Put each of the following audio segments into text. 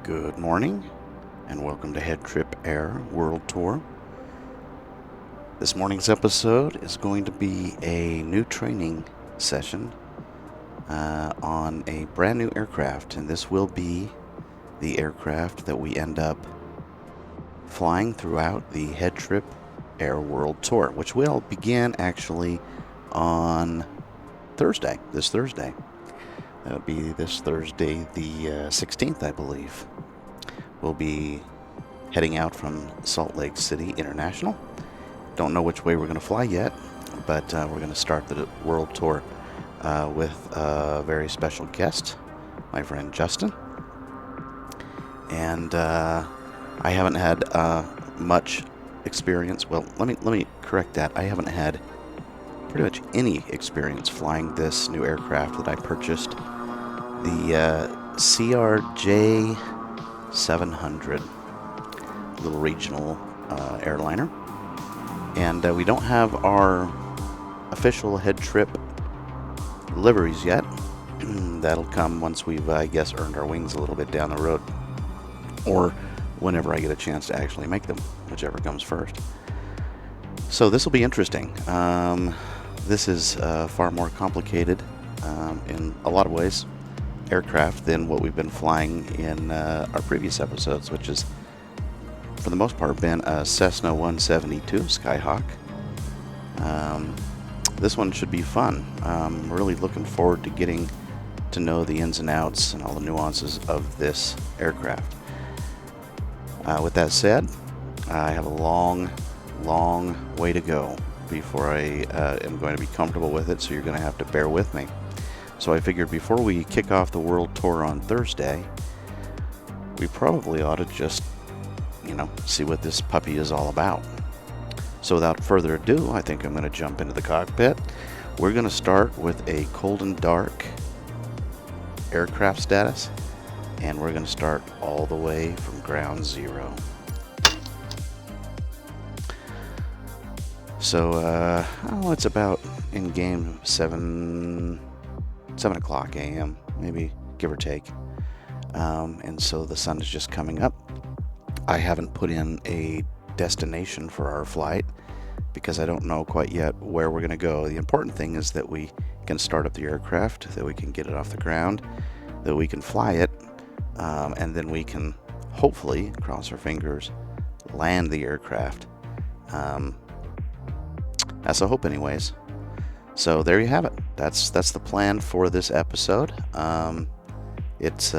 Good morning, and welcome to HeadTrip Air World Tour. This morning's episode is going to be a new training session on a brand new aircraft, and this will be the aircraft that we end up flying throughout the HeadTrip Air World Tour, which will begin actually on this Thursday. That'll be this Thursday, the 16th, I believe. We'll be heading out from Salt Lake City International. Don't know which way we're going to fly yet, but we're going to start the world tour with a very special guest, my friend Justin. And I haven't had much experience. Well, let me correct that. I haven't had pretty much any experience flying this new aircraft that I purchased, the CRJ 700, little regional airliner. And we don't have our official HeadTrip liveries yet. That'll come once we've, I guess, earned our wings a little bit down the road, or whenever I get a chance to actually make them, whichever comes first. So this will be interesting. This is far more complicated in a lot of ways aircraft than what we've been flying in our previous episodes, which is for the most part been a Cessna 172 Skyhawk. This one should be fun. I'm really looking forward to getting to know the ins and outs and all the nuances of this aircraft. With that said, I have a long way to go before I am going to be comfortable with it, so you're going to have to bear with me. So I figured before we kick off the world tour on Thursday, we probably ought to just, see what this puppy is all about. So without further ado, I think I'm going to jump into the cockpit. We're going to start with a cold and dark aircraft status, and we're going to start all the way from ground zero. So, it's about in game 7 o'clock a.m., maybe, give or take. And so the sun is just coming up. I haven't put in a destination for our flight because I don't know quite yet where we're going to go. The important thing is that we can start up the aircraft, that we can get it off the ground, that we can fly it, and then we can hopefully, cross our fingers, land the aircraft. That's a hope anyways. So there you have it. That's the plan for this episode. Let's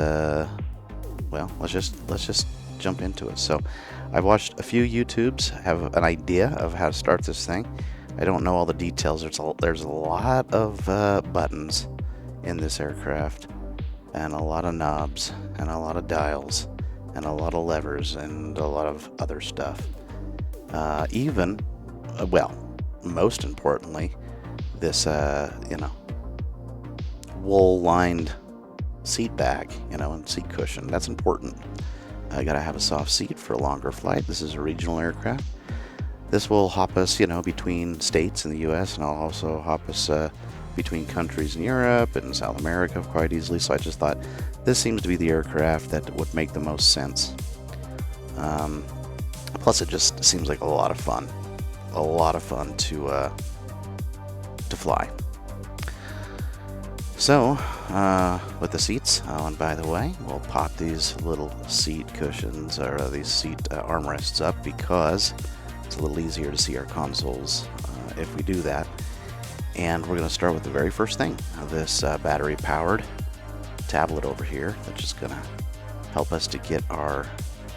just jump into it. So I've watched a few YouTubes, have an idea of how to start this thing. I don't know all the details. There's a lot of buttons in this aircraft, and a lot of knobs, and a lot of dials, and a lot of levers, and a lot of other stuff. Most importantly, this wool-lined seat bag, and seat cushion. That's important. I gotta have a soft seat for a longer flight. This is a regional aircraft. This will hop us, between states in the U.S., and I'll also hop us between countries in Europe and South America quite easily. So I just thought this seems to be the aircraft that would make the most sense. Plus, it just seems like a lot of fun. A lot of fun to fly. So, with the seats, and by the way, we'll pop these little seat cushions, or these seat armrests up, because it's a little easier to see our consoles if we do that. And we're going to start with the very first thing, this battery-powered tablet over here, that's just going to help us to get our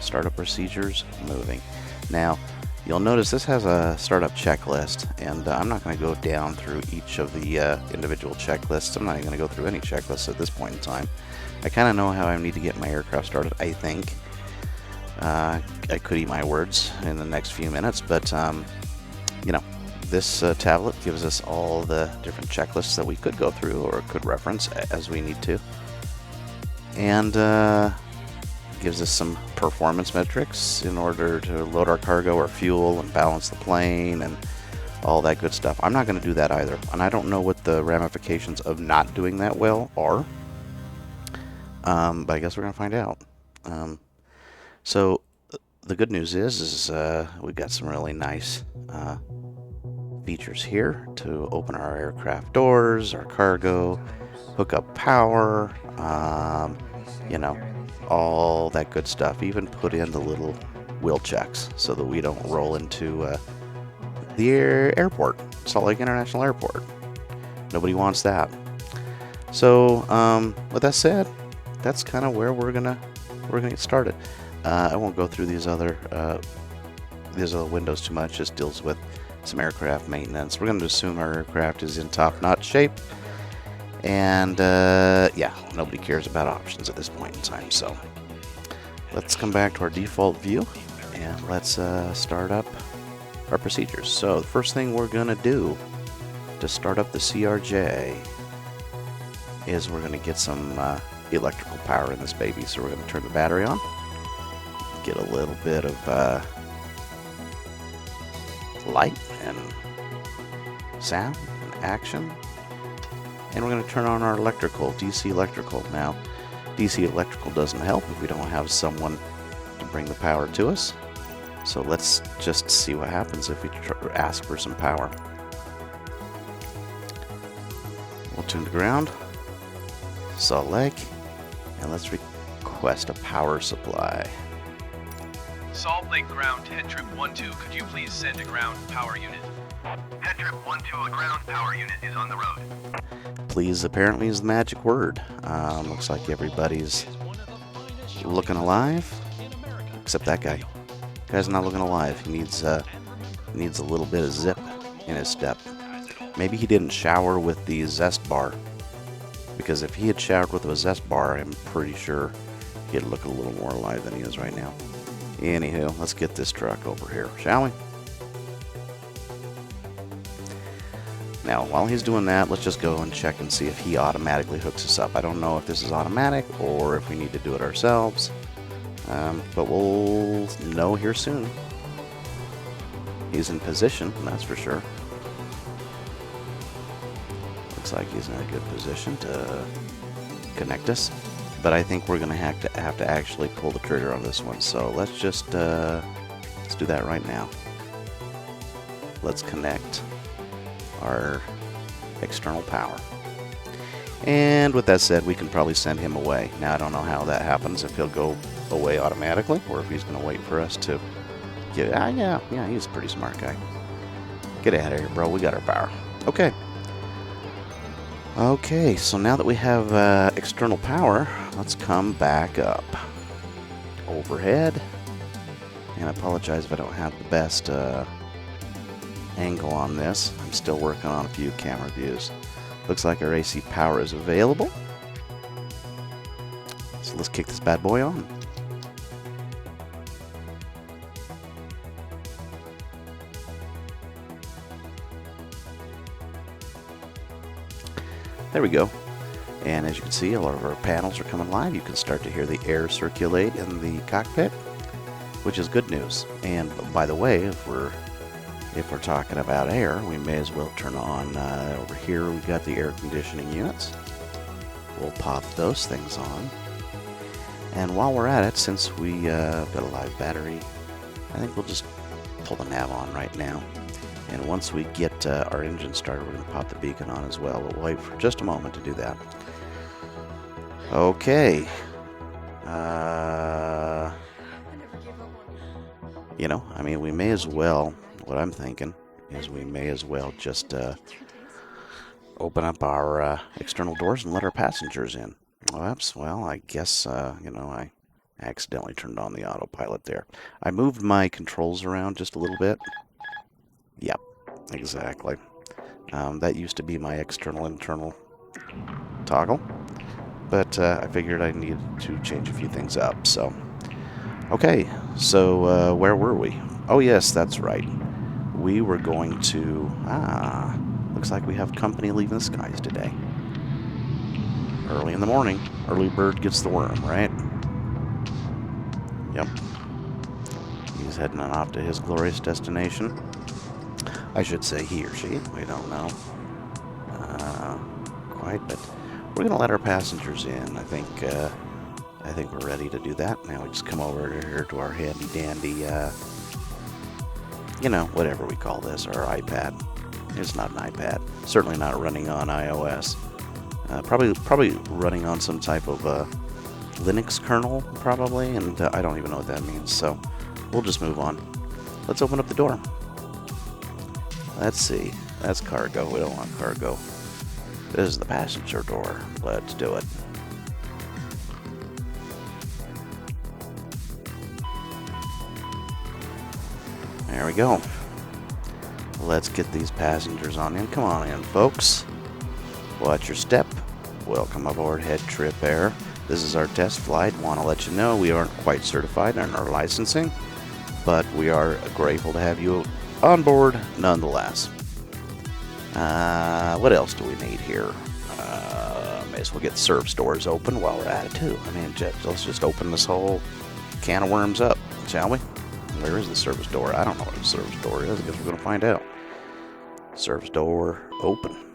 startup procedures moving. Now, you'll notice this has a startup checklist, and I'm not going to go down through each of the individual checklists. I'm not even going to go through any checklists at this point in time. I kind of know how I need to get my aircraft started, I think. I could eat my words in the next few minutes, but, this tablet gives us all the different checklists that we could go through or could reference as we need to. And gives us some performance metrics in order to load our cargo or fuel and balance the plane and all that good stuff. I'm not going to do that either, and I don't know what the ramifications of not doing that well are, but I guess we're going to find out. So the good news is we've got some really nice features here to open our aircraft doors, our cargo, hook up power, you know, all that good stuff. Even put in the little wheel checks so that we don't roll into the airport, Salt Lake International Airport. Nobody wants that. So, with that said, that's kind of where we're gonna get started. I won't go through these other windows too much. Just deals with some aircraft maintenance. We're going to assume our aircraft is in top-notch shape, and yeah, nobody cares about options at this point in time. So let's come back to our default view and let's start up our procedures. So the first thing we're going to do to start up the CRJ is we're going to get some electrical power in this baby. So we're going to turn the battery on, get a little bit of light and sound and action, and we're going to turn on our electrical, DC electrical. Now, DC electrical doesn't help if we don't have someone to bring the power to us. So let's just see what happens if we ask for some power. We'll tune to ground, Salt Lake, and let's request a power supply. Salt Lake ground, HeadTrip 1-2, could you please send a ground power unit? HeadTrip 1-2, a ground power unit is on the road. Please apparently is the magic word. Looks like everybody's looking alive, except that guy. Guy's not looking alive. He needs a little bit of zip in his step. Maybe he didn't shower with the Zest bar, because if he had showered with a Zest bar, I'm pretty sure he'd look a little more alive than he is right now. Anywho, let's get this truck over here, shall we? Now, while he's doing that, let's just go and check and see if he automatically hooks us up. I don't know if this is automatic or if we need to do it ourselves, but we'll know here soon. He's in position, that's for sure. Looks like he's in a good position to connect us. But I think we're going to have to actually pull the trigger on this one. So let's just let's do that right now. Let's connect our external power. And with that said, we can probably send him away. Now I don't know how that happens, if he'll go away automatically or if he's going to wait for us to get. Yeah, he's a pretty smart guy. Get out of here, bro. We got our power. Okay, so now that we have external power, let's come back up. Overhead. And I apologize if I don't have the best angle on this. I'm still working on a few camera views. Looks like our AC power is available. So let's kick this bad boy on. There we go. And as you can see, all of our panels are coming live. You can start to hear the air circulate in the cockpit, which is good news. And by the way, if we're talking about air, we may as well turn on over here. We've got the air conditioning units. We'll pop those things on. And while we're at it, since we got a live battery, I think we'll just pull the nav on right now. And once we get our engine started, we're going to pop the beacon on as well. We'll wait for just a moment to do that. Okay. You know, I mean, we may as well, what I'm thinking is we may as well just open up our external doors and let our passengers in. Well, I guess, you know, I accidentally turned on the autopilot there. I moved my controls around just a little bit. Yep, exactly. That used to be my external-internal toggle, but I figured I needed to change a few things up, so. Okay, so where were we? Oh yes, that's right. We were going to, looks like we have company leaving the skies today. Early in the morning, early bird gets the worm, right? Yep. He's heading on off to his glorious destination. I should say he or she, we don't know quite, but we're going to let our passengers in. I think I think we're ready to do that. Now we just come over here to our handy dandy, whatever we call this, our iPad. It's not an iPad. Certainly not running on iOS. Probably running on some type of Linux kernel, probably, and I don't even know what that means. So we'll just move on. Let's open up the door. Let's see. That's cargo. We don't want cargo. This is the passenger door. Let's do it. There we go. Let's get these passengers on in. Come on in, folks. Watch your step. Welcome aboard HeadTrip Air. This is our test flight. Want to let you know we aren't quite certified on our licensing, but we are grateful to have you on board nonetheless. What else do we need here? May as well get the service doors open while we're at it too. I mean, let's just open this whole can of worms up, shall we? Where is the service door? I don't know what the service door is. I guess we're going to find out. Service door open.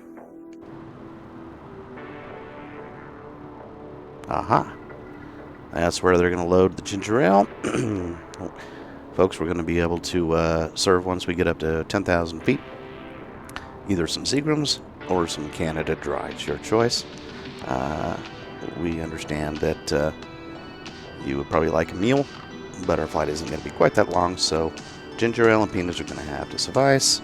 Aha. That's where they're going to load the ginger ale. Folks, we're going to be able to serve once we get up to 10,000 feet. Either some Seagrams or some Canada Dry. It's your choice. We understand that you would probably like a meal, but our flight isn't going to be quite that long, so ginger ale and peanuts are going to have to suffice.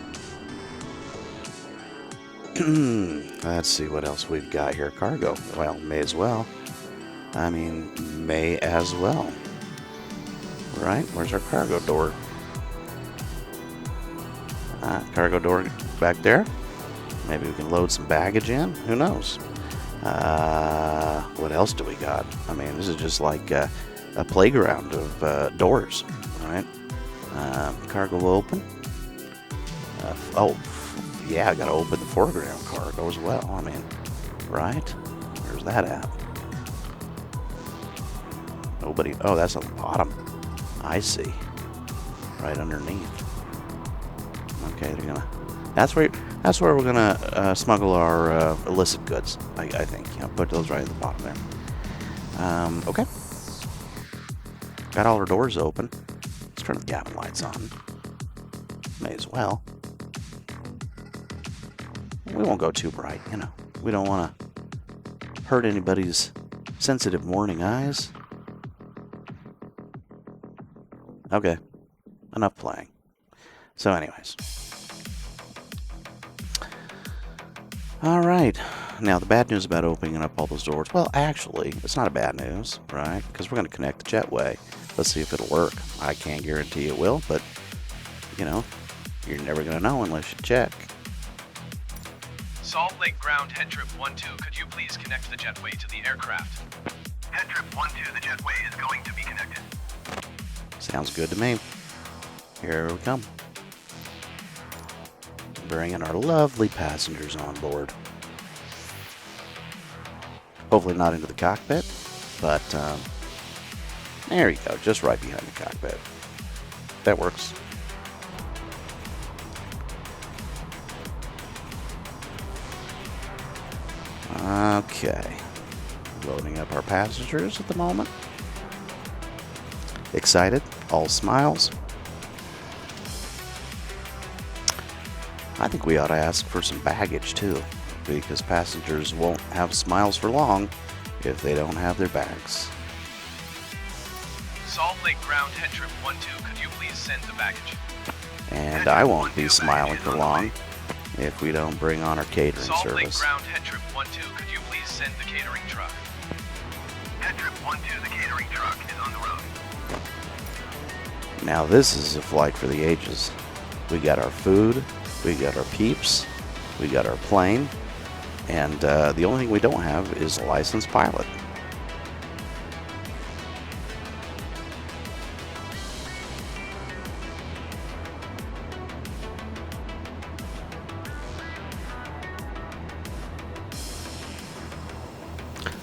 Let's see what else we've got here. Cargo. Well, may as well. May as well. Right? Where's our cargo door? Cargo door back there. Maybe we can load some baggage in. Who knows? What else do we got? This is just like a playground of doors, right? Cargo open. Yeah, I gotta open the foreground cargo as well. Right? Where's that at? Nobody. Oh, that's on the bottom. I see. Right underneath. Okay, they're gonna. That's where we're gonna smuggle our illicit goods. I think. Put those right at the bottom there. Okay. Got all our doors open. Let's turn the cabin lights on. May as well. We won't go too bright, We don't want to hurt anybody's sensitive morning eyes. Okay. Enough playing. So anyways. All right. Now, the bad news about opening up all those doors, well, actually, it's not a bad news, right? Because we're going to connect the jetway. Let's see if it'll work. I can't guarantee it will, but, you're never going to know unless you check. Salt Lake Ground HeadTrip 12, could you please connect the jetway to the aircraft? HeadTrip 12, the jetway is going to be connected. Sounds good to me. Here we come. Bringing our lovely passengers on board. Hopefully not into the cockpit, but there you go, just right behind the cockpit. That works. Okay. Loading up our passengers at the moment. Excited, all smiles. I think we ought to ask for some baggage too, because passengers won't have smiles for long if they don't have their bags. Salt Lake Ground HeadTrip 12, could you please send the baggage? And I won't be smiling for long if we don't bring on our catering Salt Lake service. Ground HeadTrip 12, could you please send the catering truck? HeadTrip 12, the catering truck is on the road. Now this is a flight for the ages. We got our food, we got our peeps, we got our plane, and the only thing we don't have is a licensed pilot.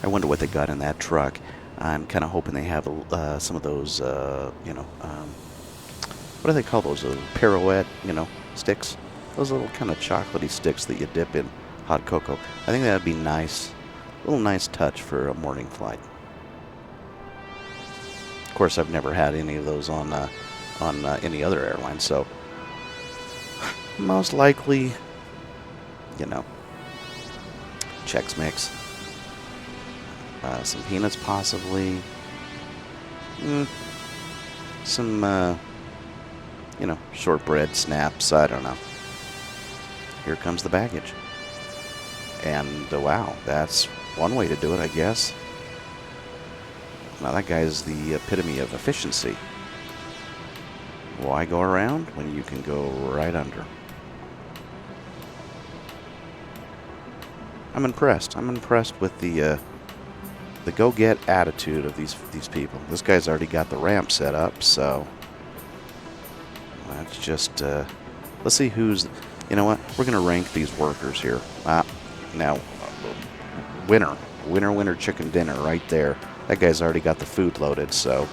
I wonder what they got in that truck. I'm kind of hoping they have some of those, what do they call those? Pirouette, sticks. Those little kind of chocolatey sticks that you dip in hot cocoa. I think that would be nice. A little nice touch for a morning flight. course, I've never had any of those on any other airline, so most likely, you know, Chex Mix, some peanuts possibly, some, you know, shortbread, snaps, I don't know. Here comes the baggage. And wow, that's one way to do it, I guess. Now that guy's the epitome of efficiency. Why go around when you can go right under? I'm impressed. I'm impressed with the go-get attitude of these people. This guy's already got the ramp set up, so let's just let's see who's. You know what? We're gonna rank these workers here. Now, winner, chicken dinner right there. That guy's already got the food loaded, so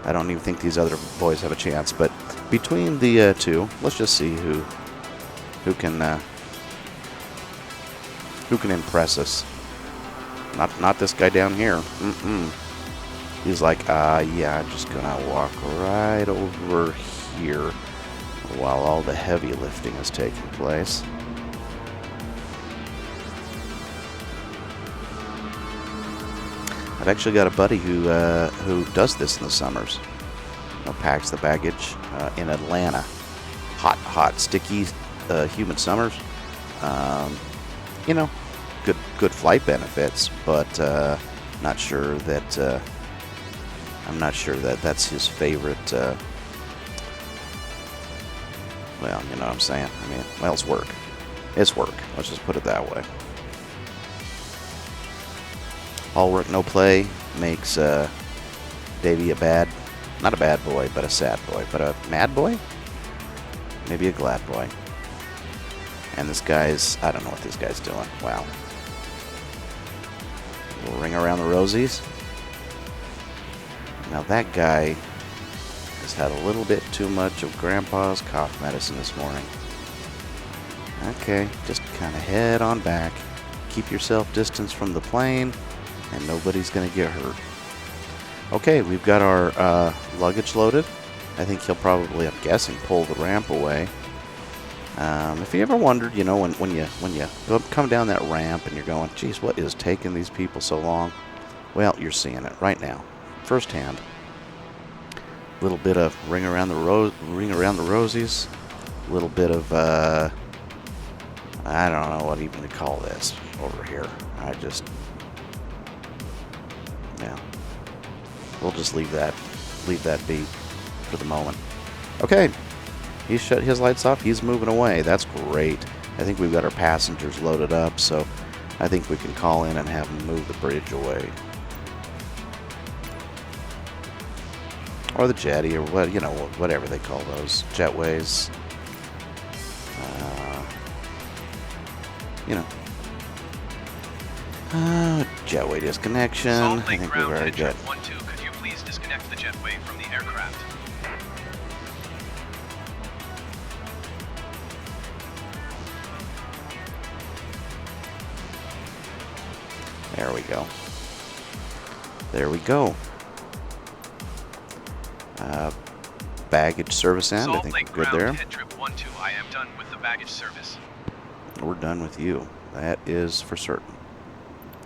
I don't even think these other boys have a chance. But between the two, let's just see who can impress us. Not this guy down here. He's like, yeah, I'm just gonna walk right over here while all the heavy lifting is taking place. I've actually got a buddy who does this in the summers. You know, packs the baggage in Atlanta. Hot, sticky, humid summers. You know, good flight benefits, but not sure that I'm not sure that that's his favorite. Well, you know what I'm saying. I mean, well, it's work. It's work. Let's just put it that way. All work, no play makes Davey not a bad boy, but a sad boy. But a mad boy? Maybe a glad boy. And this guy's, I don't know what this guy's doing. Wow. We'll ring around the rosies. Now that guy has had a little bit too much of Grandpa's cough medicine this morning. Okay, just kind of head on back. Keep yourself distance from the plane, and nobody's going to get hurt. Okay, we've got our luggage loaded. I think he'll probably, I'm guessing, pull the ramp away. If you ever wondered, you know, when you come down that ramp and you're going, geez, what is taking these people so long? Well, you're seeing it right now, firsthand. A little bit of ring around the rosies. A little bit of I don't know what even to call this over here. Yeah. We'll just leave that be for the moment. Okay. He's shut his lights off. He's moving away. That's great. I think we've got our passengers loaded up, so I think we can call in and have them move the bridge away. Or the jetty, or what, you know, whatever they call those. Jetways. You know. Jetway disconnection. I think we're very good. HeadTrip 12, could you please disconnect the jetway from the aircraft? There we go. There we go. Baggage service end. I think we're good there. HeadTrip 12, I am done with the baggage service. We're done with you. That is for certain.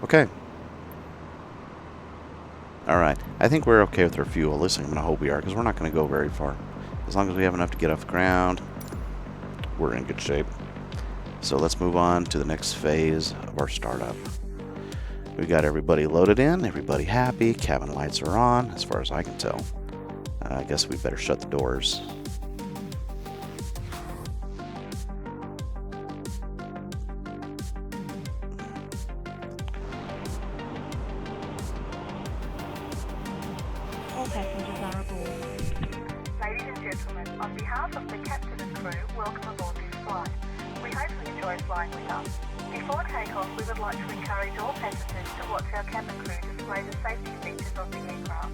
Okay. All right. I think we're okay with our fuel. At least I'm going to hope we are, because we're not going to go very far. As long as we have enough to get off the ground, we're in good shape. So let's move on to the next phase of our startup. We got everybody loaded in, everybody happy, cabin lights are on, as far as I can tell. I guess we better shut the doors. All passengers are aboard. Ladies and gentlemen, on behalf of the captain and crew, welcome aboard this flight. We hope you enjoy flying with us. Before takeoff, we would like to encourage all passengers to watch our cabin crew display the safety features of the aircraft.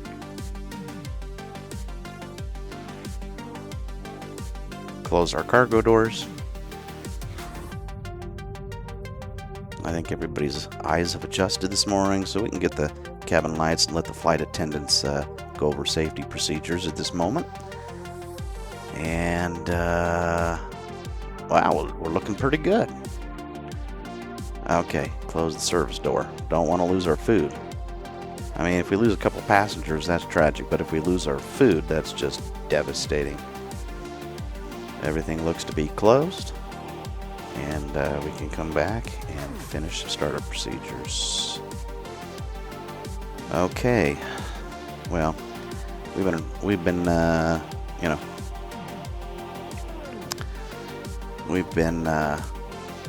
Close our cargo doors. I think everybody's eyes have adjusted this morning, so we can get the cabin lights and let the flight attendants go over safety procedures at this moment. And, wow, we're looking pretty good. Okay, close the service door. Don't want to lose our food. I mean, if we lose a couple passengers, that's tragic, but if we lose our food, that's just devastating. Everything looks to be closed, and we can come back and finish startup procedures. Okay, well, we've been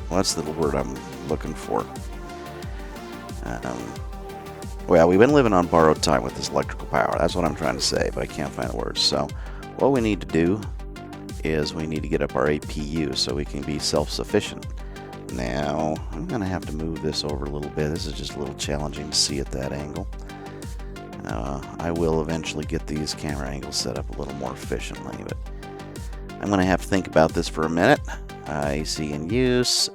what's the word I'm looking for? Well, we've been living on borrowed time with this electrical power. That's what I'm trying to say, but I can't find the words. So what we need to do is we need to get up our APU so we can be self-sufficient. Now, I'm going to have to move this over a little bit. This is just a little challenging to see at that angle. I will eventually get these camera angles set up a little more efficiently, but I'm going to have to think about this for a minute. AC in use.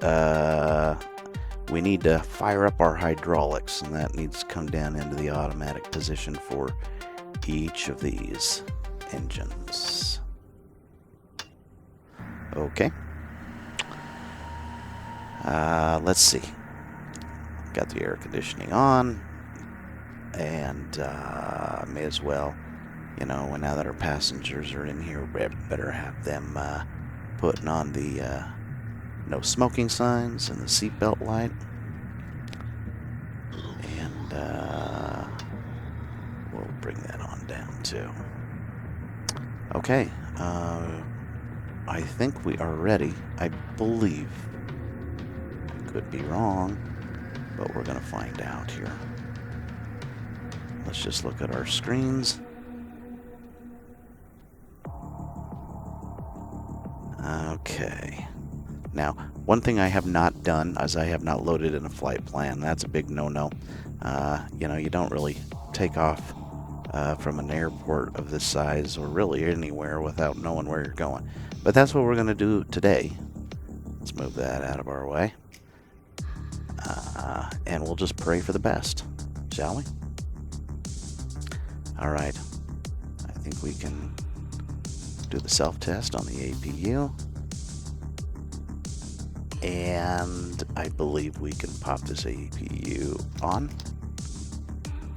We need to fire up our hydraulics, and that needs to come down into the automatic position for each of these engines. Okay. Let's see. Got the air conditioning on, and may as well, you know, now that our passengers are in here, we better have them putting on the no smoking signs and the seatbelt light. And we'll bring that on down too. Okay, I think we are ready. I believe. I could be wrong, but we're going to find out here. Let's just look at our screens. Okay. Now, one thing I have not done is I have not loaded in a flight plan. That's a big no-no. You know, you don't really take off from an airport of this size or really anywhere without knowing where you're going. But that's what we're going to do today. Let's move that out of our way. And we'll just pray for the best, shall we? All right. I think we can do the self-test on the APU. And I believe we can pop this APU on.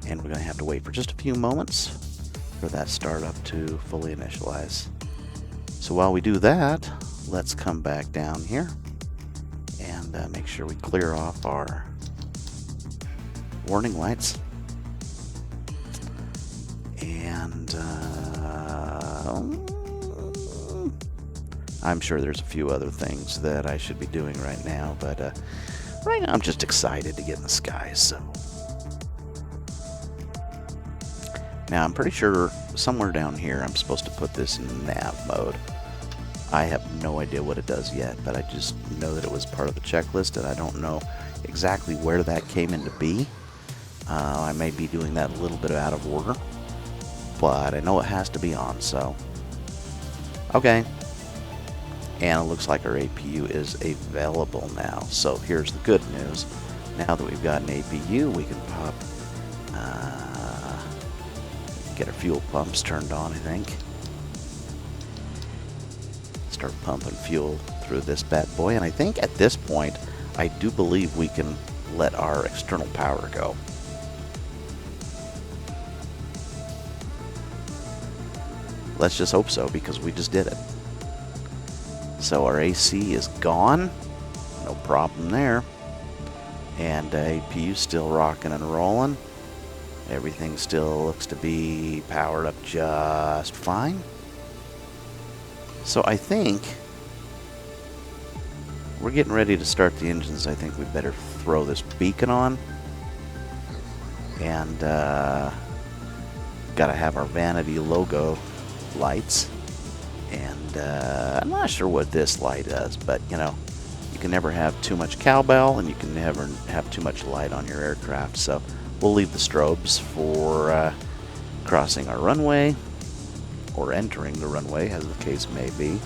And we're going to have to wait for just a few moments for that startup to fully initialize. So while we do that, let's come back down here and make sure we clear off our warning lights. And I'm sure there's a few other things that I should be doing right now, but right now I'm just excited to get in the skies. So now I'm pretty sure somewhere down here I'm supposed to put this in nav mode. I have no idea what it does yet, but I just know that it was part of the checklist, and I don't know exactly where that came into be. I may be doing that a little bit out of order, but I know it has to be on, so okay. And it looks like our APU is available now. So here's the good news. Now that we've got an APU, we can pop, get our fuel pumps turned on, I think. Start pumping fuel through this bad boy. And I think at this point, I do believe we can let our external power go. Let's just hope so, because we just did it. So our AC is gone, no problem there, and APU still rocking and rolling. Everything still looks to be powered up just fine. So I think we're getting ready to start the engines. I think we better throw this beacon on, and got to have our vanity logo lights. And I'm not sure what this light does, but you know, you can never have too much cowbell, and you can never have too much light on your aircraft. So we'll leave the strobes for crossing our runway or entering the runway, as the case may be.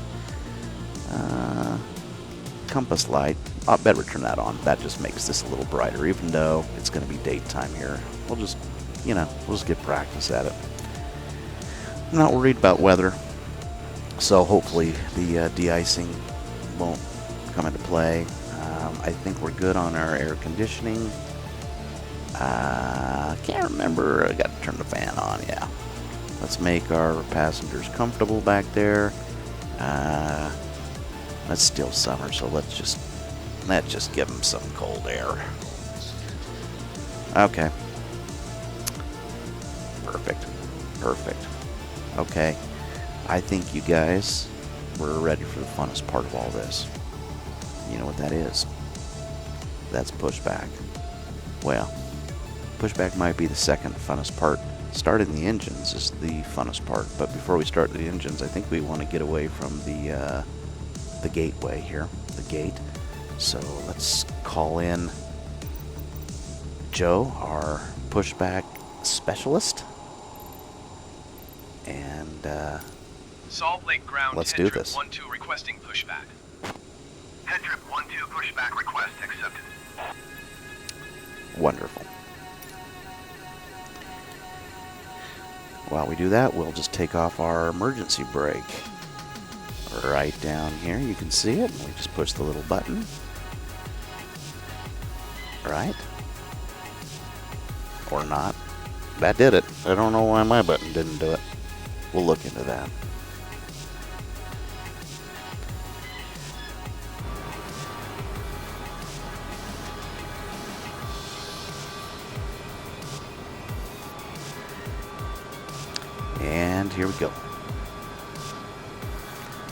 Compass light, I better turn that on. That just makes this a little brighter, even though it's going to be daytime here. We'll just you know, we'll just get practice at it. I'm not worried about weather, so hopefully the de-icing won't come into play. I think we're good on our air conditioning. Can't remember. I got to turn the fan on. Yeah. Let's make our passengers comfortable back there. It's still summer, so let's just give them some cold air. Okay. Perfect. Perfect. Okay. I think you guys were ready for the funnest part of all this. You know what that is? That's pushback. Well, pushback might be the second funnest part. Starting the engines is the funnest part, but before we start the engines, I think we want to get away from the gateway here, the gate. So let's call in Joe, our pushback specialist, and Salt Lake Ground. Let's do this. HeadTrip 1-2 requesting pushback. HeadTrip 1-2 pushback request accepted. wonderful. While we do that, we'll just take off our emergency brake. Right down here, you can see it. We just push the little button. Right? Or not. That did it. I don't know why my button didn't do it. We'll look into that. And here we go.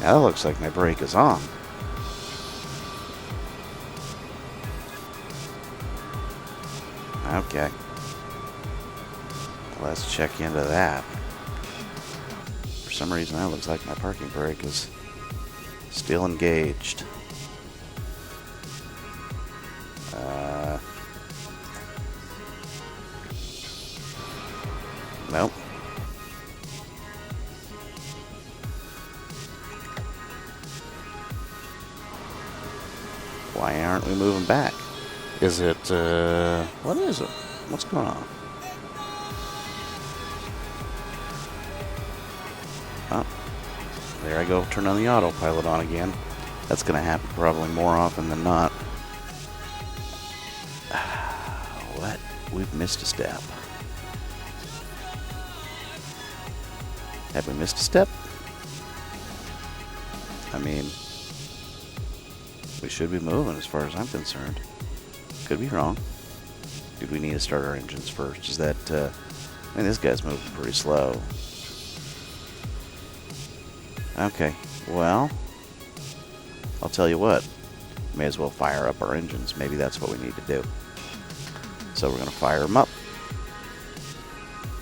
Now that looks like my brake is on. Okay. Let's check into that. For some reason that looks like my parking brake is still engaged. Nope. Why aren't we moving back? Is it, what is it? What's going on? Oh, there I go, turn on the autopilot on again. That's going to happen probably more often than not. What? We've missed a step. Have we missed a step? I mean, we should be moving as far as I'm concerned. Could be wrong. Did we need to start our engines first? Is that, I mean, this guy's moving pretty slow. Okay, well, I'll tell you what. May as well fire up our engines. Maybe that's what we need to do. So we're going to fire them up.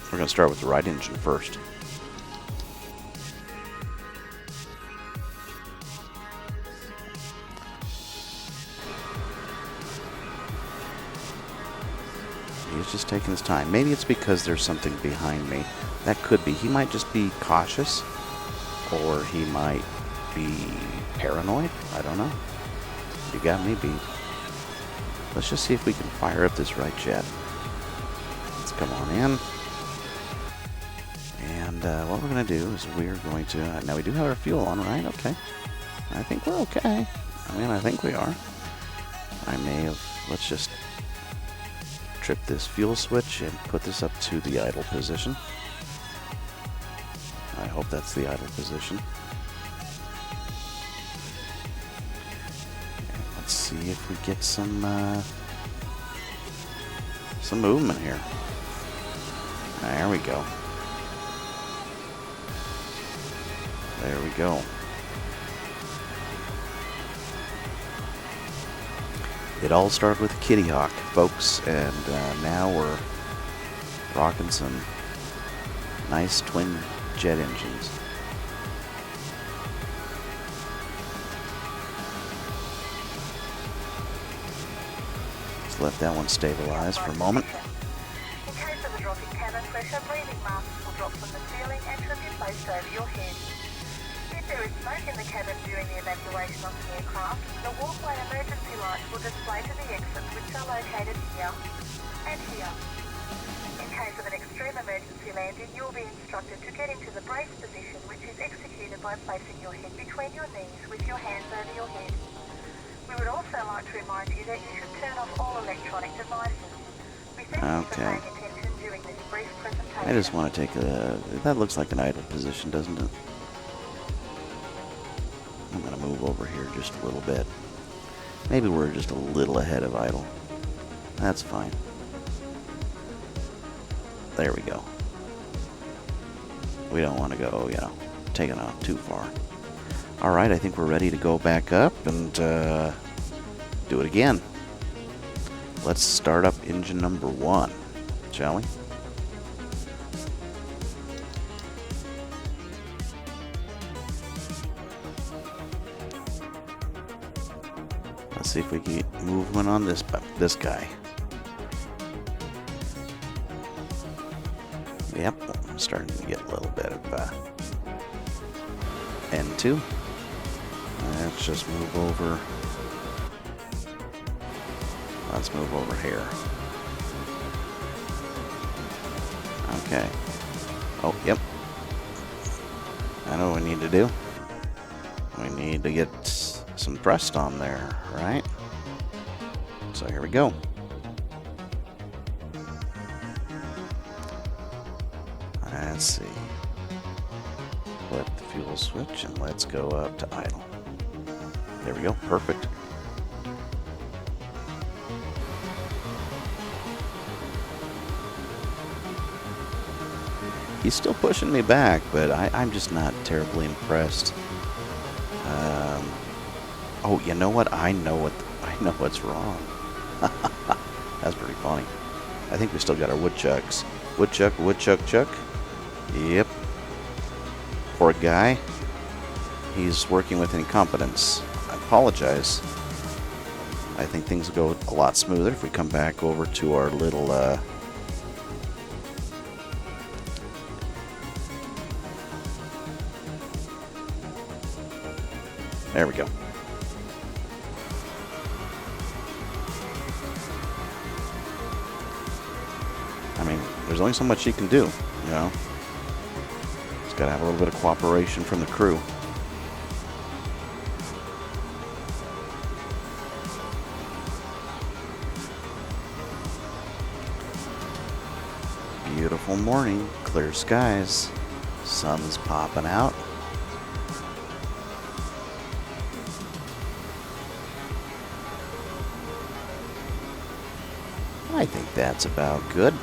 We're going to start with the right engine first. He's just taking his time. Maybe it's because there's something behind me. That could be. He might just be cautious, or he might be paranoid. I don't know. You got me beat. Let's just see if we can fire up this right jet. Let's come on in. And what we're going to do is we're going to... now we do have our fuel on, right? Okay. I think we're okay. I mean, I think we are. I may have... let's just trip this fuel switch and put this up to the idle position. I hope that's the idle position. And let's see if we get some movement here. There we go. There we go. It all started with Kitty Hawk, folks, and now we're rocking some nice twin jet engines. Let's let that one stabilize for a moment. In case of a drop in cabin pressure, breathing masks will drop from the ceiling and should be placed over your head. If there is smoke in the cabin during the evacuation of the aircraft, the walkway emergency lights will display to the exits, which are located here and here. In case of an landing, you'll be instructed to get into the brace position, which is executed by placing your head between your knees with your hands over your head. We would also like to remind you that you should turn off all electronic devices. We thank you for paying attention during this brief presentation. I just want to take a... That looks like an idle position, doesn't it? I'm going to move over here just a little bit. Maybe we're just a little ahead of idle. That's fine. There we go. We don't want to go, you know, taking off too far. Alright, I think we're ready to go back up and do it again. Let's start up engine number 1, shall we? Let's see if we can get movement on this guy. Yep, I'm starting to get a little bit of N2. Let's just move over. Let's move over here. Okay. Oh, yep. I know what we need to do. We need to get some thrust on there, right? So here we go. Let's see. Flip the fuel switch and let's go up to idle. There we go. Perfect. He's still pushing me back, but I'm just not terribly impressed. Oh, you know what? I know what's wrong. That's pretty funny. I think we still got our woodchucks. Woodchuck. Yep. Poor guy. He's working with incompetence. I apologize. I think things will go a lot smoother if we come back over to our little there we go. I mean, there's only so much you can do, you know. Just gotta have a little bit of cooperation from the crew. Beautiful morning, clear skies, sun's popping out. I think that's about good.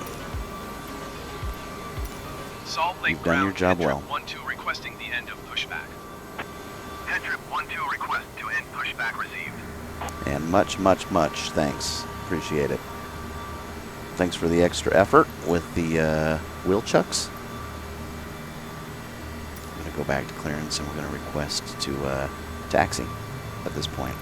Salt Lake You've done your job well. HeadTrip 1-2 requesting the end of pushback. HeadTrip 1-2 request to end pushback received. And much thanks. Appreciate it. Thanks for the extra effort with the wheel chucks. I'm going to go back to clearance and we're going to request to taxi at this point.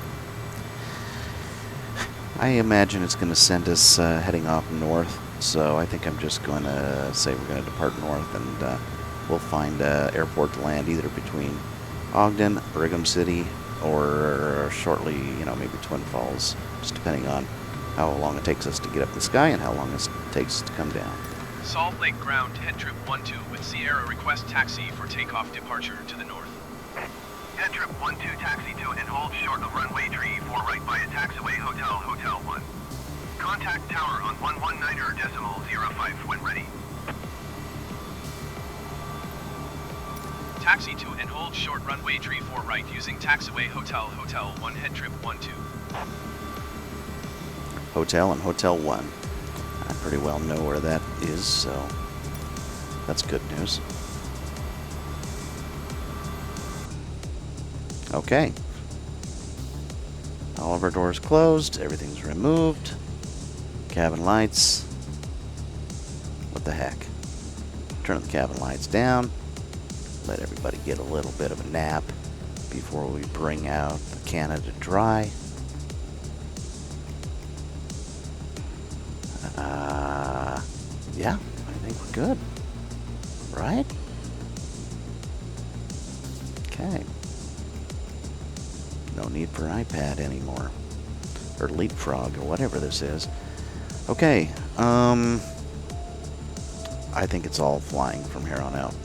I imagine it's going to send us heading off north, so I think I'm just going to say we're going to depart north and we'll find an airport to land either between Ogden, Brigham City, or shortly, you know, maybe Twin Falls, just depending on how long it takes us to get up the sky and how long it takes to come down. Salt Lake ground HeadTrip 1-2 with Sierra request taxi for takeoff departure to the north. HeadTrip 1-2 taxi to and hold short of runway tree 4 right by a taxiway hotel 1. Contact tower on 119.05 when ready. Taxi to and hold short runway tree 4 right using taxiway hotel 1 HeadTrip 1-2. Hotel and Hotel 1. I pretty well know where that is, so that's good news. Okay. All of our doors closed, everything's removed. Cabin lights. What the heck? Turn the cabin lights down. Let everybody get a little bit of a nap before we bring out the Canada Dry. Yeah, I think we're good. Right? Okay. No need for iPad anymore. Or Leapfrog, or whatever this is. Okay, I think it's all flying from here on out.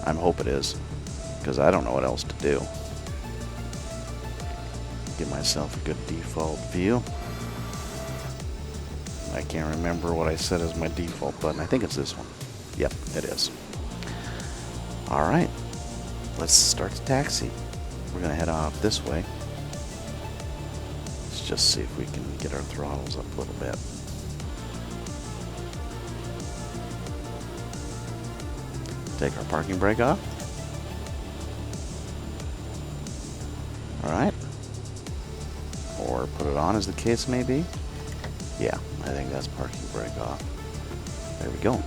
I hope it is, because I don't know what else to do. Give myself a good default view. I can't remember what I set as my default button. I think it's this one. Yep, it is. Alright, let's start the taxi. We're going to head off this way. Let's just see if we can get our throttles up a little bit. Take our parking brake off. Alright. Or put it on, as the case may be. Yeah, I think that's parking brake off. There we go.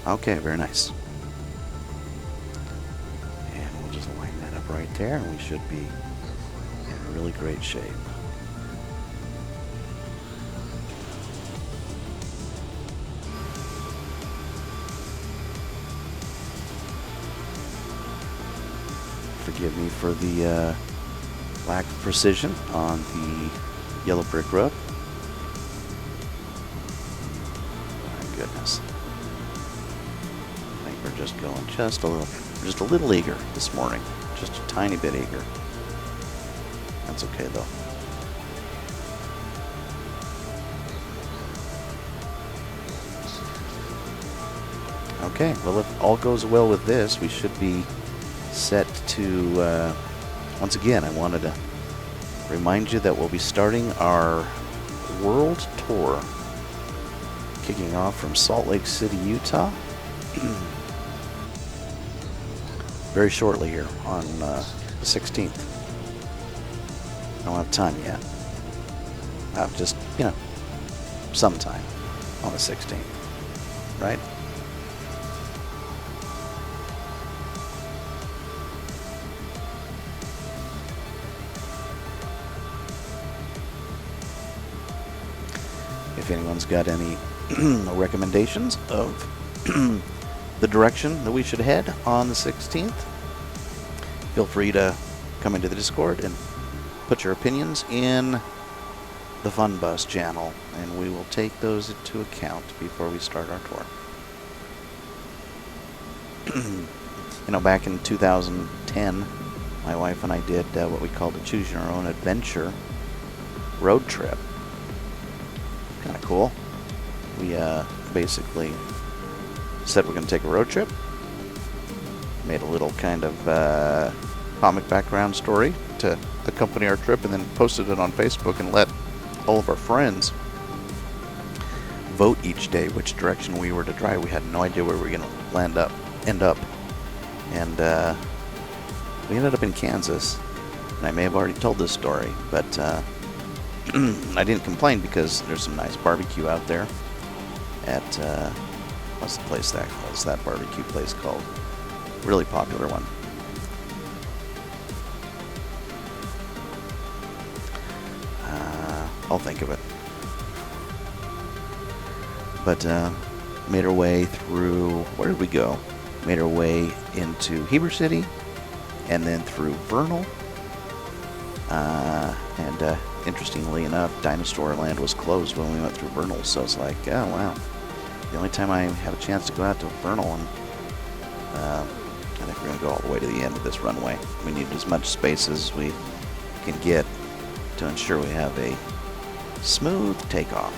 Okay, very nice. And we'll just line that up right there, and we should be in really great shape. Forgive me for the lack of precision on the yellow brick road. My goodness. I think we're just going just a little eager this morning. Just a tiny bit eager. That's okay though. Okay, well, if all goes well with this, we should be set to, once again, I wanted to remind you that we'll be starting our world tour, kicking off from Salt Lake City, Utah, very shortly here on the 16th. I don't have time yet. Just, sometime on the 16th, right? If anyone's got any recommendations of the direction that we should head on the 16th, feel free to come into the Discord and put your opinions in the Fun Bus channel, and we will take those into account before we start our tour. Back in 2010, my wife and I did what we called a Choose Your Own Adventure road trip. Kind of cool. We basically said we're going to take a road trip. Made a little kind of comic background story to accompany our trip, and then posted it on Facebook and let all of our friends vote each day which direction we were to drive. We had no idea where we were going to end up. And we ended up in Kansas. And I may have already told this story, but I didn't complain because there's some nice barbecue out there at, what's the place that was? That barbecue place called? Really popular one. I'll think of it. But made our way through, where did we go? Made our way into Heber City, and then through Vernal. And interestingly enough, Dinosaur Land was closed when we went through Vernal, so it's like, oh wow. The only time I have a chance to go out to Vernal, and I think we're going to go all the way to the end of this runway. We need as much space as we can get to ensure we have a smooth takeoff.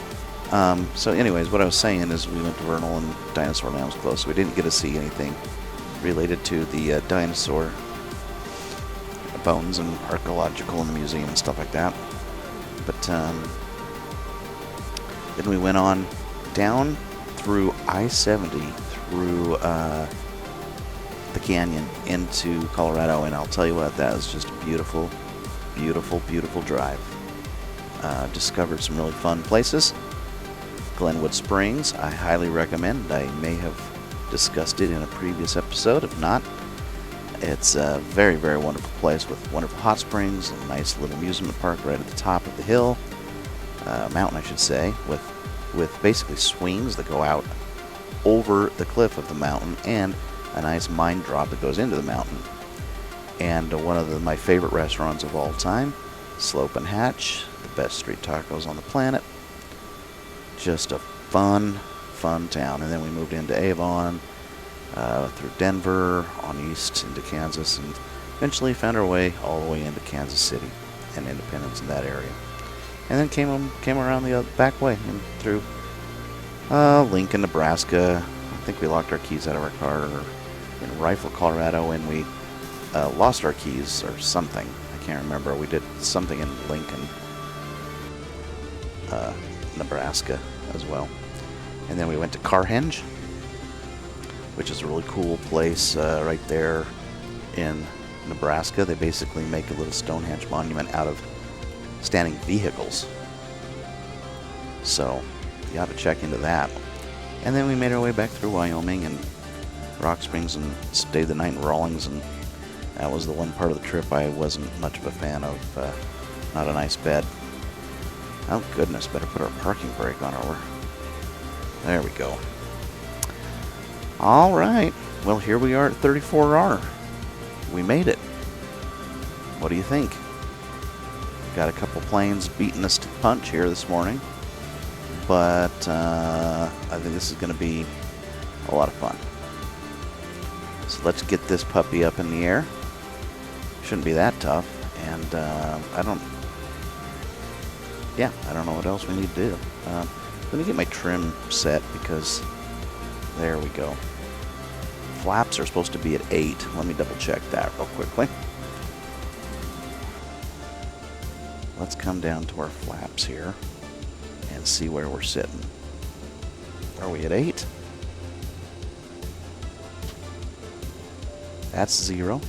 So anyways, what I was saying is we went to Vernal and Dinosaur Land was closed, so we didn't get to see anything related to the dinosaur bones and archaeological in the museum and stuff like that. But then we went on down through I-70 through the canyon into Colorado, and I'll tell you what, that was just a beautiful, beautiful, beautiful drive. Discovered some really fun places. Glenwood Springs, I highly recommend. I may have discussed it in a previous episode. If not, It's a very, very wonderful place with wonderful hot springs, a nice little amusement park right at the top of the hill, mountain I should say, with basically swings that go out over the cliff of the mountain and a nice mine drop that goes into the mountain. And one of my favorite restaurants of all time, Slope and Hatch, the best street tacos on the planet. Just a fun town. And then we moved into Avon, through Denver, on east into Kansas, and eventually found our way all the way into Kansas City and Independence in that area. And then came around the back way and through Lincoln, Nebraska. I think we locked our keys out of our car in Rifle, Colorado, and we lost our keys or something. I can't remember. We did something in Lincoln, Nebraska as well. And then we went to Carhenge, which is a really cool place right there in Nebraska. They basically make a little Stonehenge monument out of standing vehicles. So you ought to check into that. And then we made our way back through Wyoming and Rock Springs and stayed the night in Rawlings, and that was the one part of the trip I wasn't much of a fan of. Not a nice bed. Oh goodness, better put our parking brake on or there we go. Alright, well here we are at 34R. We made it. What do you think? Got a couple planes beating us to the punch here this morning, but I think this is going to be a lot of fun. So let's get this puppy up in the air. Shouldn't be that tough, and I don't know what else we need to do. Let me get my trim set, because there we go. Flaps are supposed to be at 8. Let me double check that real quickly. Let's come down to our flaps here and see where we're sitting. Are we at 8? That's 0.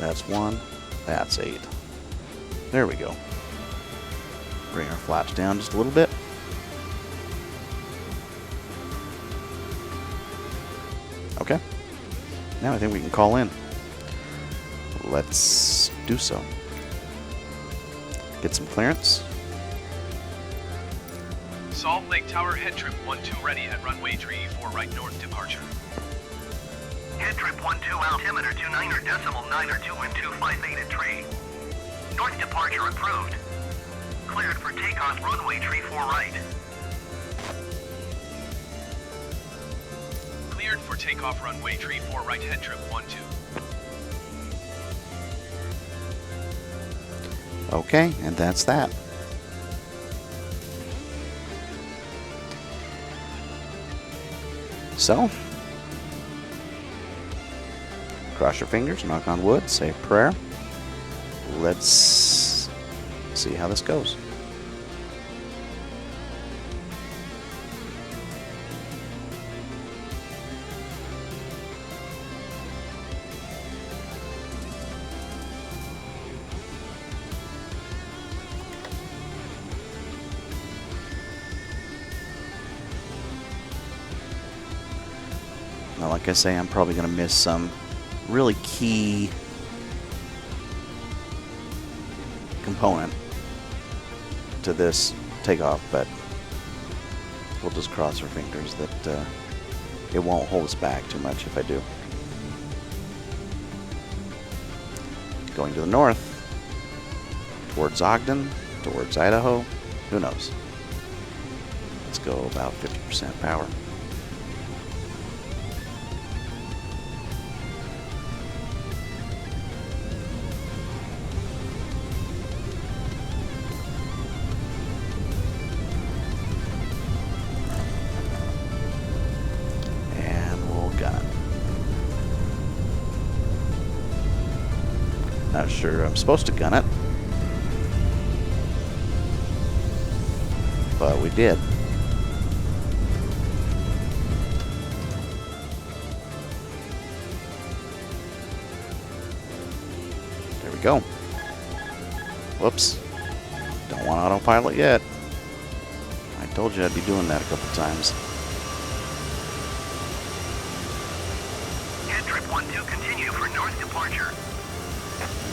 That's 1. That's 8. There we go. Bring our flaps down just a little bit. Okay. Now I think we can call in. Let's do so. Get some clearance. Salt Lake Tower HeadTrip 12 ready at runway 34 right north departure. HeadTrip 12 altimeter 29er decimal 9er 21258 at tree. North departure approved. Cleared for takeoff runway 34 right. Cleared for takeoff runway 34 right HeadTrip 12. Okay, and that's that. So, cross your fingers, knock on wood, say a prayer. Let's see how this goes. Now, like I say, I'm probably going to miss some really key component to this takeoff, but we'll just cross our fingers that it won't hold us back too much if I do. Going to the north, towards Ogden, towards Idaho, who knows? Let's go about 50% power. Not sure I'm supposed to gun it, but we did. There we go. Whoops. Don't want autopilot yet. I told you I'd be doing that a couple times. HeadTrip 12 12, continue for north departure.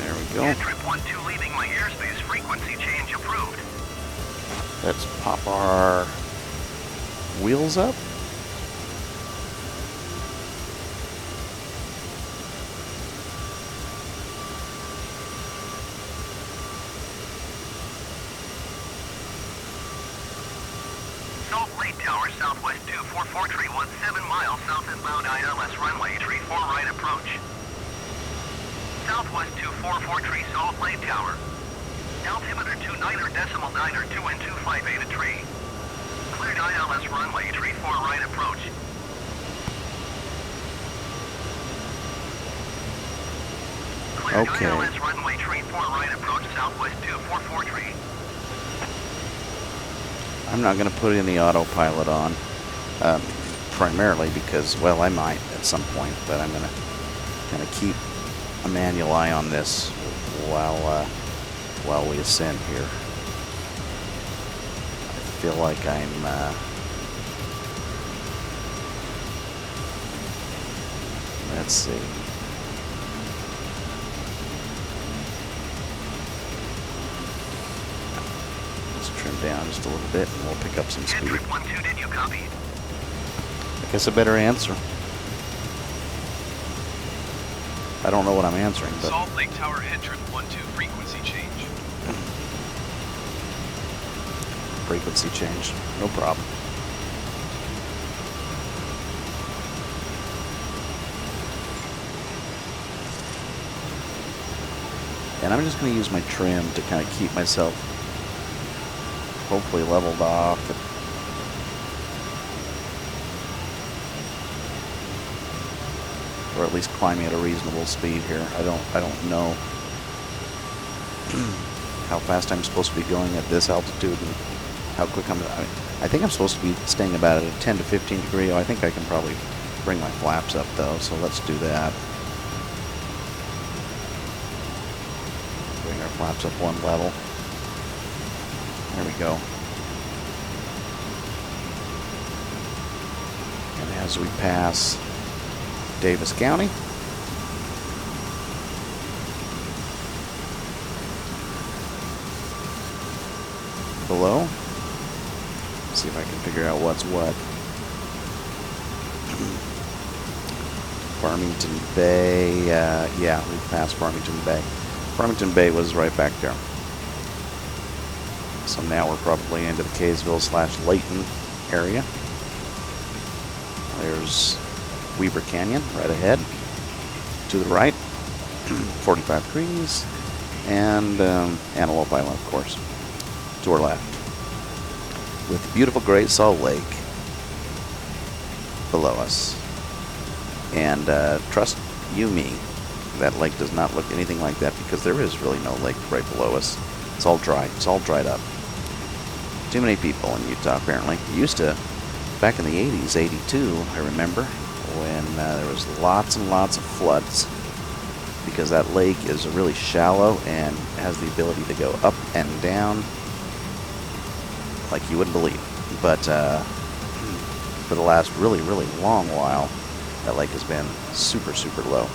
There we go. HeadTrip 12 leaving my airspace, frequency change approved. Let's pop our wheels up. Salt Lake Tower, Southwest 244 tree 17 miles south inbound ILS runway, tree 4 right approach. Southwest 244 tree, Salt Lake Tower. Altimeter 29.9 2 and 258 a tree. Cleared ILS runway, tree 4 right approach. Cleared Okay. ILS runway, tree 4 right approach, Southwest 244 tree. I'm not going to put any autopilot on, primarily because, well, I might at some point, but I'm going to kind of keep a manual eye on this while we ascend here. I feel like I'm let's see. Let's trim down just a little bit and we'll pick up some speed. HeadTrip 12, did you copy? I guess a better answer. I don't know what I'm answering, but Salt Lake Tower, HeadTrip 12, frequency change. frequency change, no problem. And I'm just going to use my trim to kind of keep myself hopefully leveled off. Or at least climbing at a reasonable speed here. I don't know how fast I'm supposed to be going at this altitude and how quick I think I'm supposed to be staying about at a 10 to 15 degree. Oh, I think I can probably bring my flaps up though, so let's do that. Bring our flaps up one level. There we go. And as we pass Davis County, below, see if I can figure out what's what. Farmington Bay, yeah, we passed Farmington Bay. Farmington Bay was right back there. So now we're probably into the Kaysville/Layton area. There's Weaver Canyon right ahead. To the right, 45 degrees, and Antelope Island, of course, to our left. With beautiful Great Salt Lake below us. And trust you me, that lake does not look anything like that because there is really no lake right below us. It's all dry. It's all dried up. Too many people in Utah, apparently. Used to, back in the 80s, 82, I remember, when there was lots and lots of floods because that lake is really shallow and has the ability to go up and down like you wouldn't believe. But for the last really, really long while, that lake has been super, super low.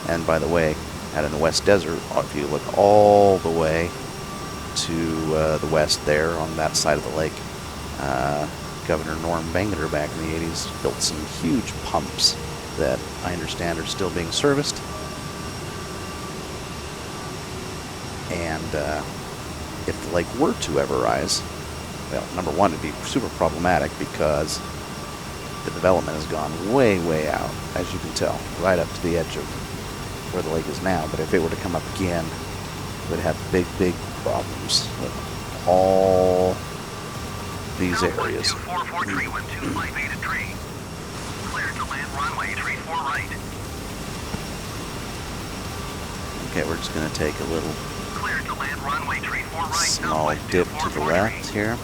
And by the way, out in the West Desert, if you look all the way to the west there on that side of the lake, Governor Norm Bangerter back in the 80s built some huge pumps that I understand are still being serviced. And if the lake were to ever rise, well, number one, it'd be super problematic because the development has gone way, way out, as you can tell, right up to the edge of where the lake is now. But if it were to come up again, it would have big, big problems with all these areas. Okay, we're just going to take a little small dip to the left here.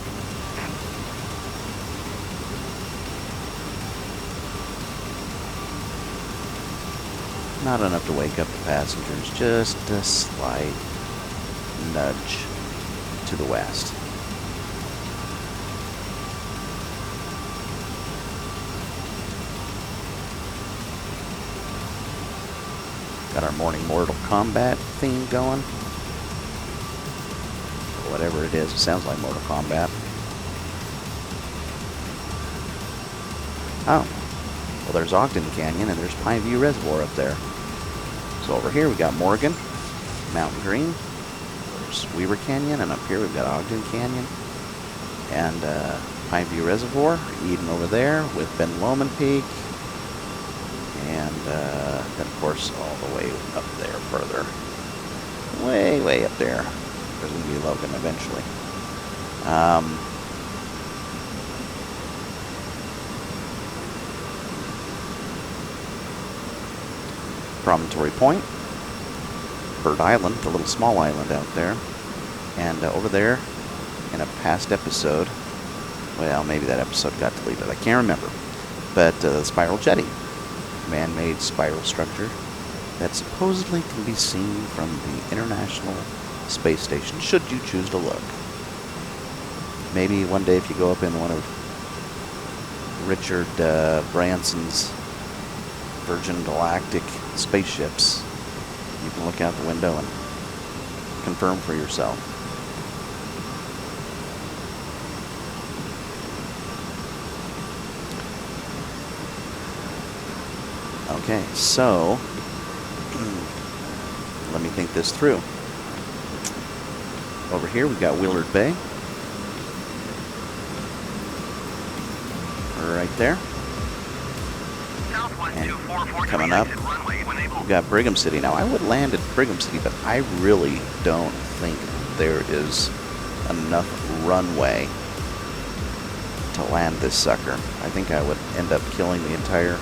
Not enough to wake up the passengers, just a slight nudge to the west. Got our morning Mortal Kombat theme going. Whatever it is, it sounds like Mortal Kombat. Oh, well, there's Ogden Canyon and there's Pineview Reservoir up there. So over here we got Morgan, Mountain Green, there's Weaver Canyon, and up here we've got Ogden Canyon and Pineview Reservoir, Eden over there with Ben Lomond Peak, and then of course all the way up there further. Way up there. There's going to be Logan eventually. Promontory Point, Bird Island, the little small island out there, and over there in a past episode, well, maybe that episode got deleted, I can't remember, but the Spiral Jetty, man-made spiral structure that supposedly can be seen from the International Space Station, should you choose to look. Maybe one day if you go up in one of Richard Branson's Virgin Galactic spaceships, you can look out the window and confirm for yourself. Okay, so let me think this through. Over here we've got Willard Bay. Right there. And coming up, we've got Brigham City. Now, I would land at Brigham City, but I really don't think there is enough runway to land this sucker. I think I would end up killing the entire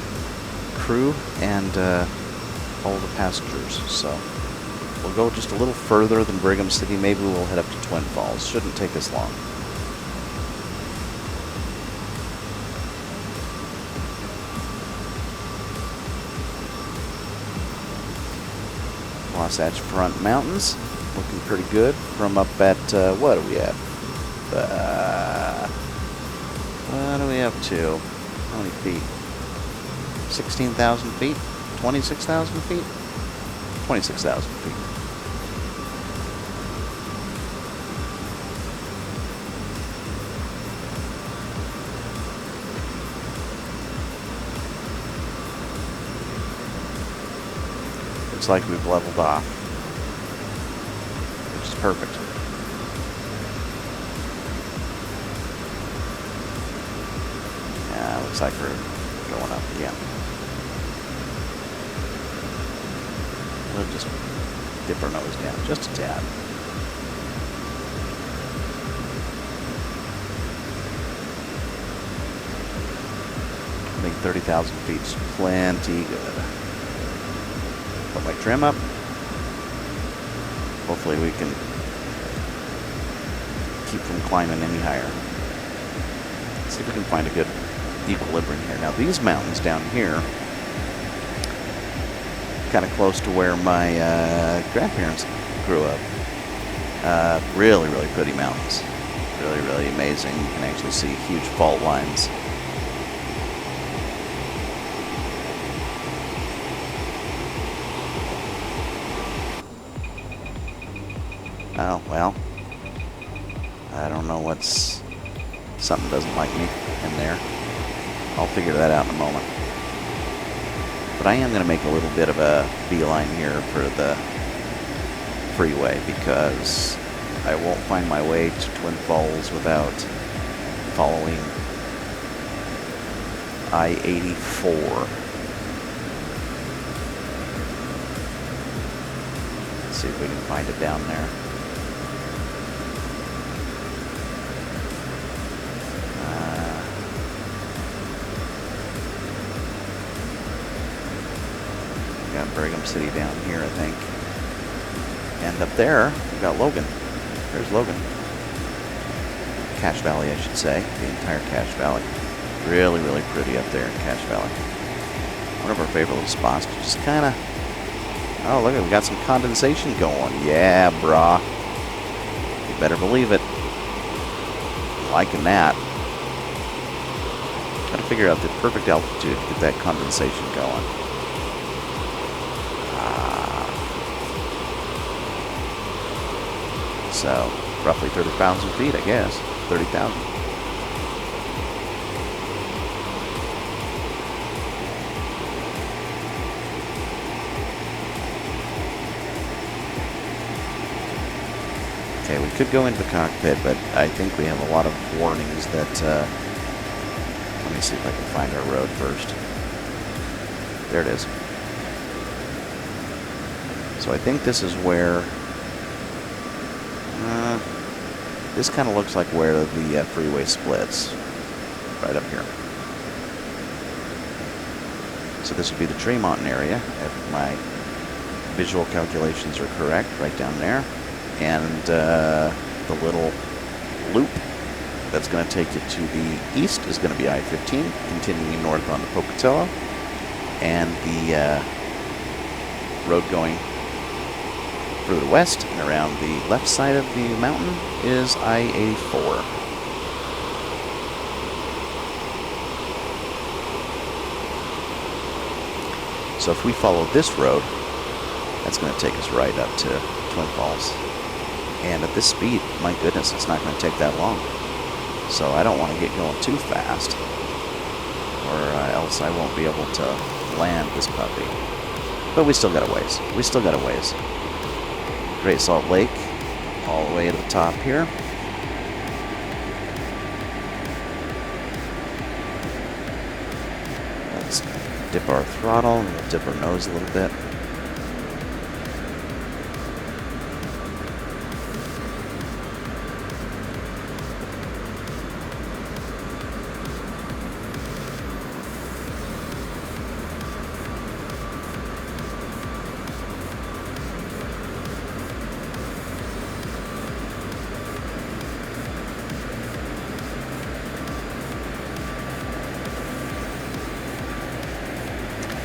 crew and all the passengers. So we'll go just a little further than Brigham City. Maybe we'll head up to Twin Falls. Shouldn't take us long. Wasatch Front Mountains, looking pretty good from up at, what are we at? What are we up to? How many feet? 16,000 feet? 26,000 feet? 26,000 feet. Looks like we've leveled off, which is perfect. Yeah, looks like we're going up again. We'll just dip our nose down just a tad. I think 30,000 feet is plenty good. Put my trim up. Hopefully we can keep from climbing any higher. See if we can find a good equilibrium here. Now these mountains down here, kind of close to where my grandparents grew up. Really, really pretty mountains. Really, really amazing. You can actually see huge fault lines. Oh, well, I don't know what's, something doesn't like me in there. I'll figure that out in a moment. But I am going to make a little bit of a beeline here for the freeway because I won't find my way to Twin Falls without following I-84. Let's see if we can find it down there. Got Brigham City down here, I think. And up there, we've got Logan. There's Logan. Cache Valley, I should say. The entire Cache Valley. Really, really pretty up there in Cache Valley. One of our favorite little spots. Just kind of... Oh, look, we got some condensation going. Yeah, brah. You better believe it. Liking that. Gotta figure out the perfect altitude to get that condensation going. So, roughly 30,000 feet, I guess. 30,000. Okay, we could go into the cockpit, but I think we have a lot of warnings that, let me see if I can find our road first. There it is. So I think this is where, this kind of looks like where the freeway splits, right up here. So this would be the Tremont area, if my visual calculations are correct, right down there. And the little loop that's going to take you to the east is going to be I-15, continuing north on to Pocatello. And the road going further west and around the left side of the mountain is I-84. So if we follow this road, that's going to take us right up to Twin Falls. And at this speed, my goodness, it's not going to take that long. So I don't want to get going too fast, or else I won't be able to land this puppy. But we still got a ways. We still got a ways. Great Salt Lake, all the way to the top here. Let's dip our throttle, and we'll dip our nose a little bit.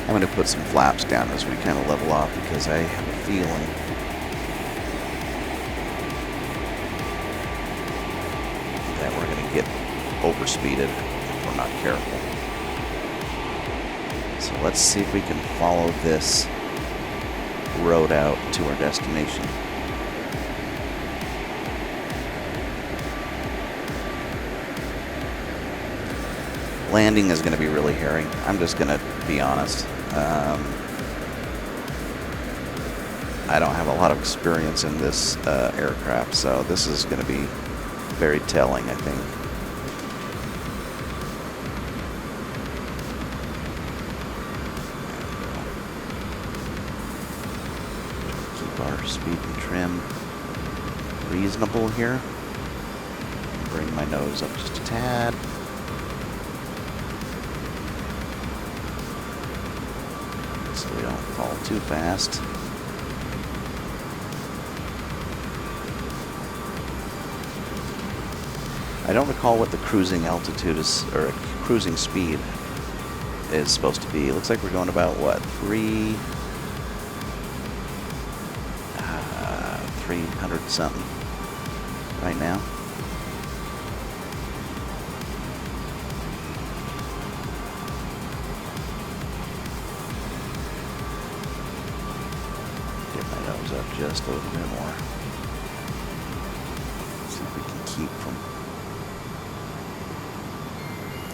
I'm going to put some flaps down as we kind of level off because I have a feeling that we're going to get overspeeded if we're not careful. So let's see if we can follow this road out to our destination. Landing is going to be really hairy. I'm just going to be honest. I don't have a lot of experience in this aircraft, so this is going to be very telling, I think. Keep our speed and trim reasonable here. Bring my nose up just a tad. So we don't fall too fast. I don't recall what the cruising altitude is, or cruising speed is supposed to be. It looks like we're going about, what, 300 something right now. Up just a little bit more. See if we can keep from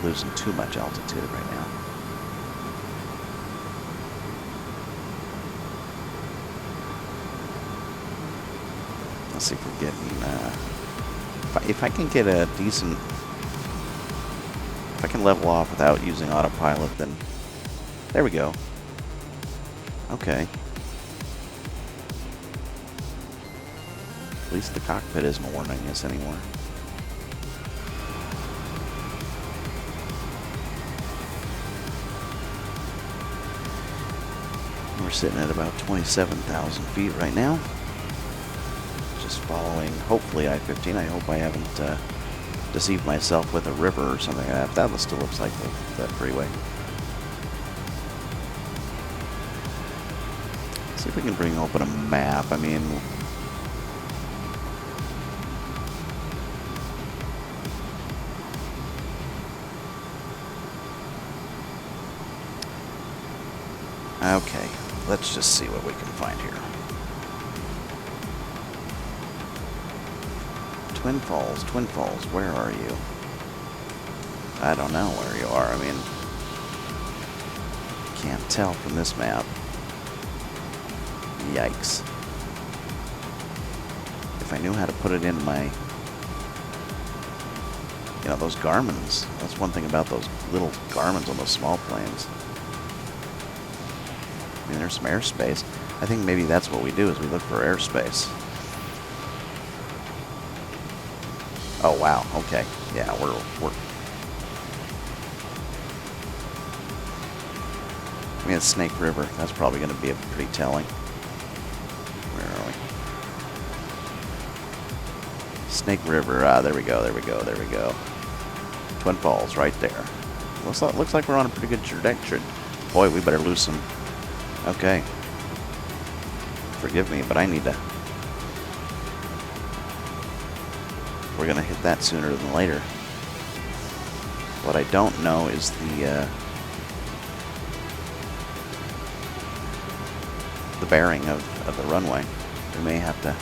losing too much altitude right now. Let's see if we're getting, if I can get a decent, if I can level off without using autopilot, then there we go. Okay. At least the cockpit isn't warning us anymore. We're sitting at about 27,000 feet right now. Just following, hopefully, I-15. I hope I haven't deceived myself with a river or something like that. That still looks like that freeway. Let's see if we can bring open a map. I mean, okay, let's just see what we can find here. Twin Falls, where are you? I don't know where you are. I mean, can't tell from this map. Yikes. If I knew how to put it into my, you know, those Garmins. That's one thing about those little Garmins on those small planes. I mean, there's some airspace. I think maybe that's what we do, is we look for airspace. Oh, wow. Okay. Yeah, we're I mean, it's Snake River. That's probably going to be a pretty telling. Where are we? Snake River. Ah, there we go. Twin Falls, right there. Looks like we're on a pretty good trajectory. Boy, we better lose some. Okay. Forgive me, but I need to. We're going to hit that sooner than later. What I don't know is the bearing of the runway. We may have to.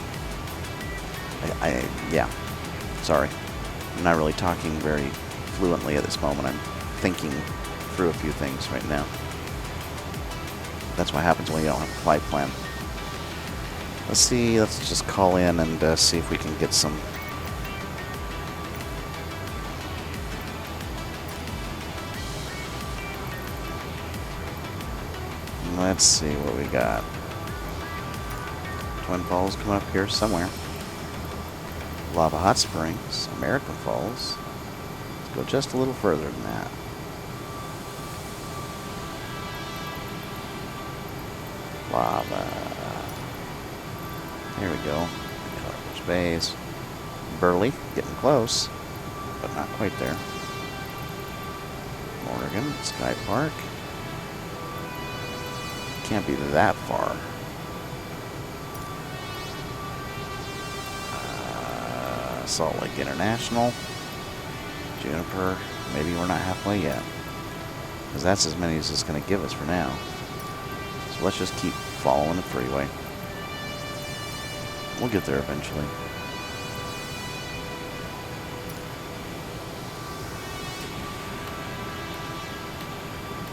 Yeah. Sorry. I'm not really talking very fluently at this moment. I'm thinking through a few things right now. That's what happens when you don't have a flight plan. Let's see. Let's just call in and see if we can get some. Let's see what we got. Twin Falls coming up here somewhere. Lava Hot Springs, American Falls. Let's go just a little further than that. Lava. There we go. Space. Burley, getting close, but not quite there. Oregon, Sky Park. Can't be that far. Salt Lake International. Juniper. Maybe we're not halfway yet. Because that's as many as it's going to give us for now. So let's just keep following the freeway. We'll get there eventually.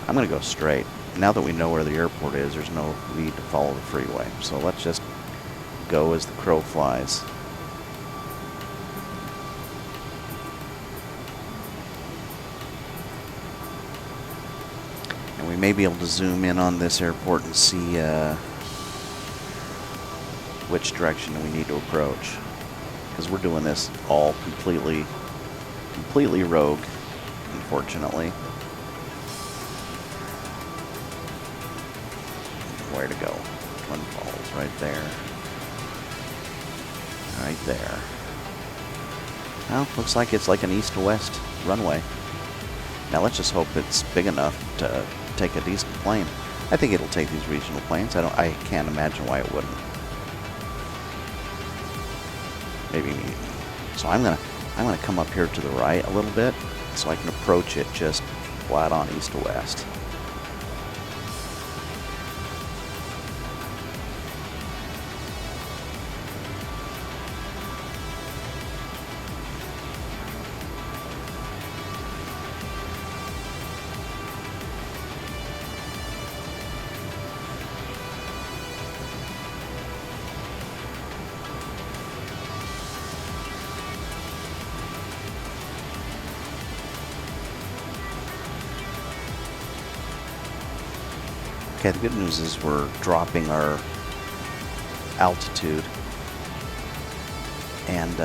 I'm going to go straight. Now that we know where the airport is, there's no need to follow the freeway. So let's just go as the crow flies. And we may be able to zoom in on this airport and see which direction we need to approach. Because we're doing this all completely rogue, unfortunately. Where to go? Twin Falls, right there. Right there. Well, looks like it's like an east to west runway. Now let's just hope it's big enough to take a decent plane. I think it'll take these regional planes. I can't imagine why it wouldn't. Maybe. So I'm gonna come up here to the right a little bit so I can approach it just flat on east to west. Okay, the good news is we're dropping our altitude, and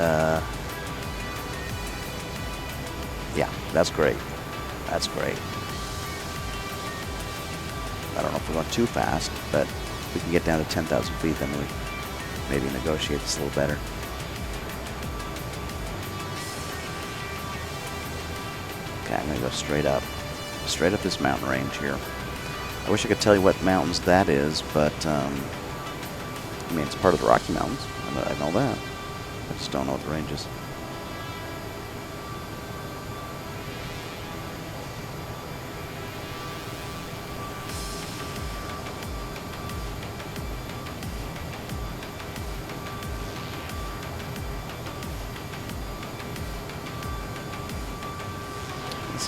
yeah, that's great. That's great. I don't know if we're going too fast, but if we can get down to 10,000 feet, then we maybe negotiate this a little better. Okay, I'm going to go straight up this mountain range here. I wish I could tell you what mountains that is, but I mean, it's part of the Rocky Mountains. I know that. I just don't know what the range is.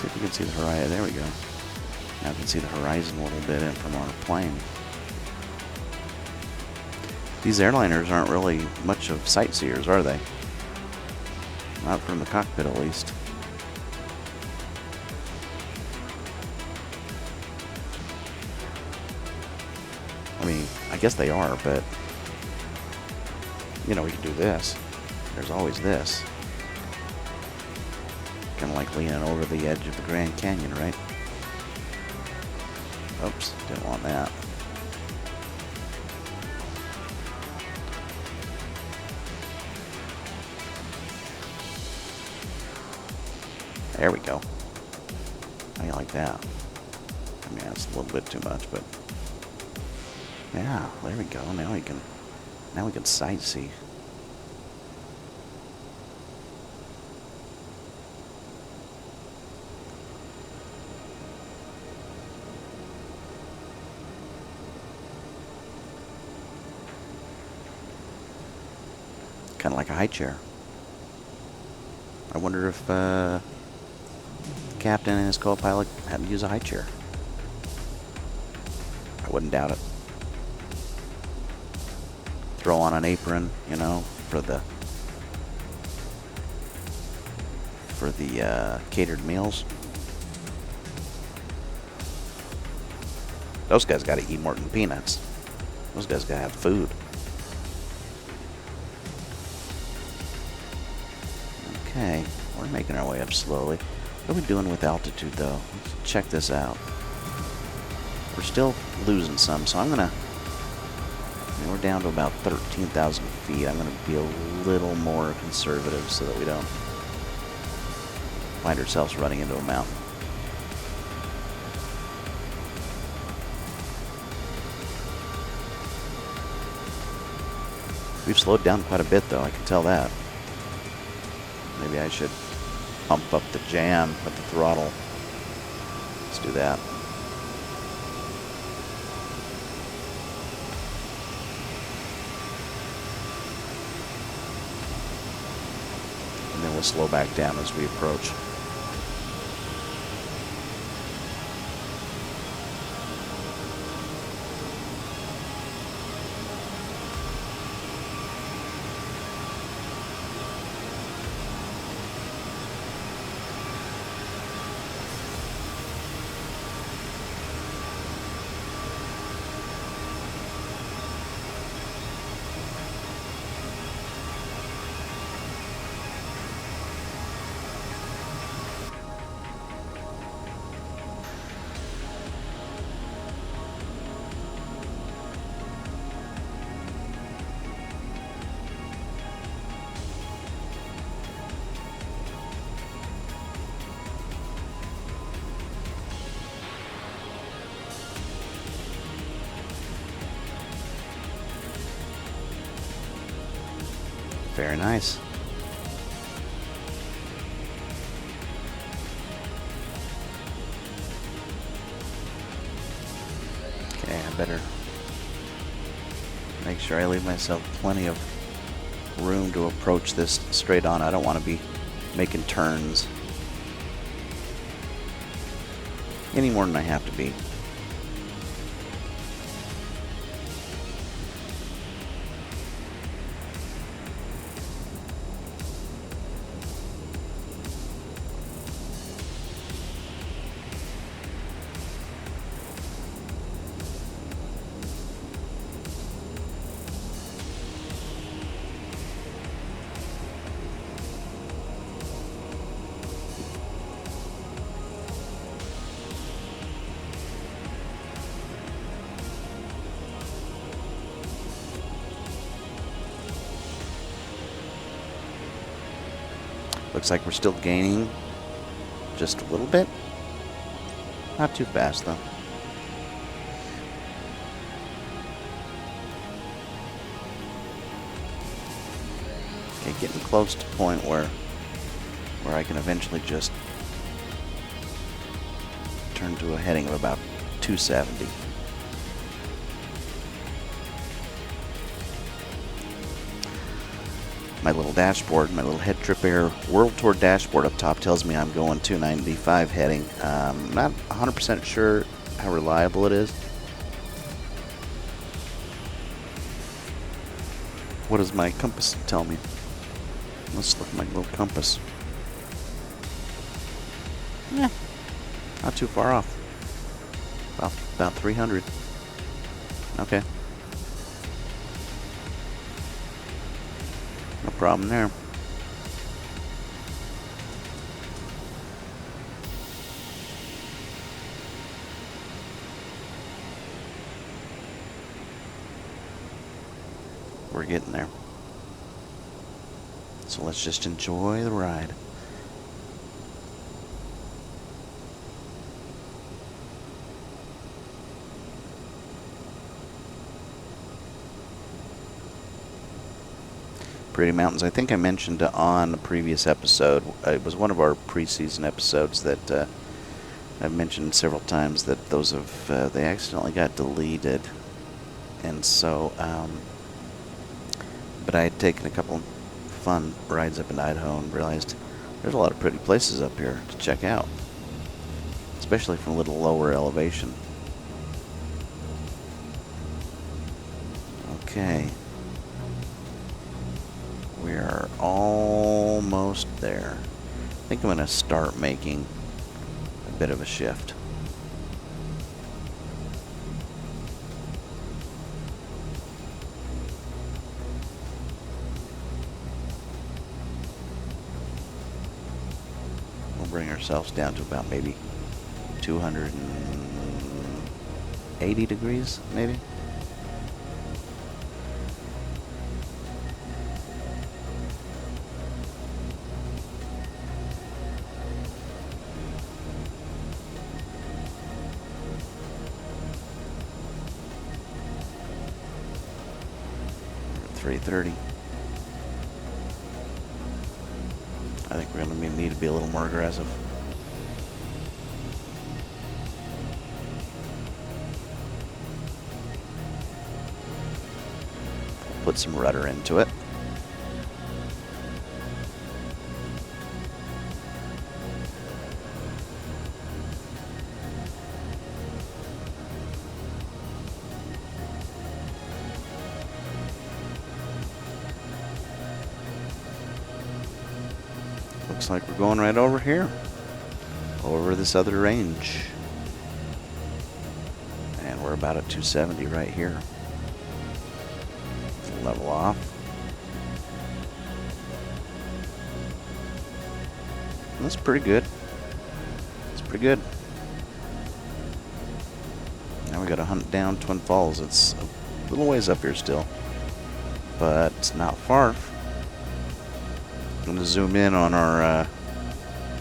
see if we can see the horizon. There we go. Now we can see the horizon a little bit in from our plane. These airliners aren't really much of sightseers, are they? Not from the cockpit, at least. I mean, I guess they are, but you know, we can do this. There's always this. Kind of like leaning over the edge of the Grand Canyon, right? Oops, didn't want that. There we go. How do you like that? I mean, that's a little bit too much, but yeah, there we go. Now we can sightsee. Kind of like a high chair. I wonder if the captain and his co-pilot had to use a high chair. I wouldn't doubt it. Throw on an apron, you know, for the catered meals. Those guys got to eat more than peanuts. Those guys got to have food. Okay, we're making our way up slowly. What are we doing with altitude, though? Let's check this out. We're still losing some, so I'm gonna... I mean, we're down to about 13,000 feet. I'm gonna be a little more conservative so that we don't find ourselves running into a mountain. We've slowed down quite a bit, though, I can tell that. Maybe I should pump up the jam with the throttle. Let's do that. And then we'll slow back down as we approach. Very nice. Okay, I better make sure I leave myself plenty of room to approach this straight on. I don't want to be making turns any more than I have to be. Looks like we're still gaining just a little bit. Not too fast, though. Okay, getting close to the point where I can eventually just turn to a heading of about 270. My little dashboard, my little HeadTrip Air World Tour dashboard up top tells me I'm going 295 heading. Not 100% sure how reliable it is. What does my compass tell me? Let's look at my little compass. Not too far off. About 300. Okay. No problem there. We're getting there. So let's just enjoy the ride. Pretty mountains. I think I mentioned on a previous episode, it was one of our preseason episodes that I've mentioned several times that those have, they accidentally got deleted. And so, but I had taken a couple fun rides up in Idaho and realized there's a lot of pretty places up here to check out, especially from a little lower elevation. Okay. We are almost there. I think I'm going to start making a bit of a shift. We'll bring ourselves down to about maybe 280 degrees, maybe. We're at 330. I think we're going to need to be a little more aggressive. Put some rudder into it. Looks like we're going right over here, over this other range. And we're about at 270 right here. Level off. That's pretty good. It's pretty good. Now we got to hunt down Twin Falls. It's a little ways up here still, but it's not far. I'm going to zoom in on our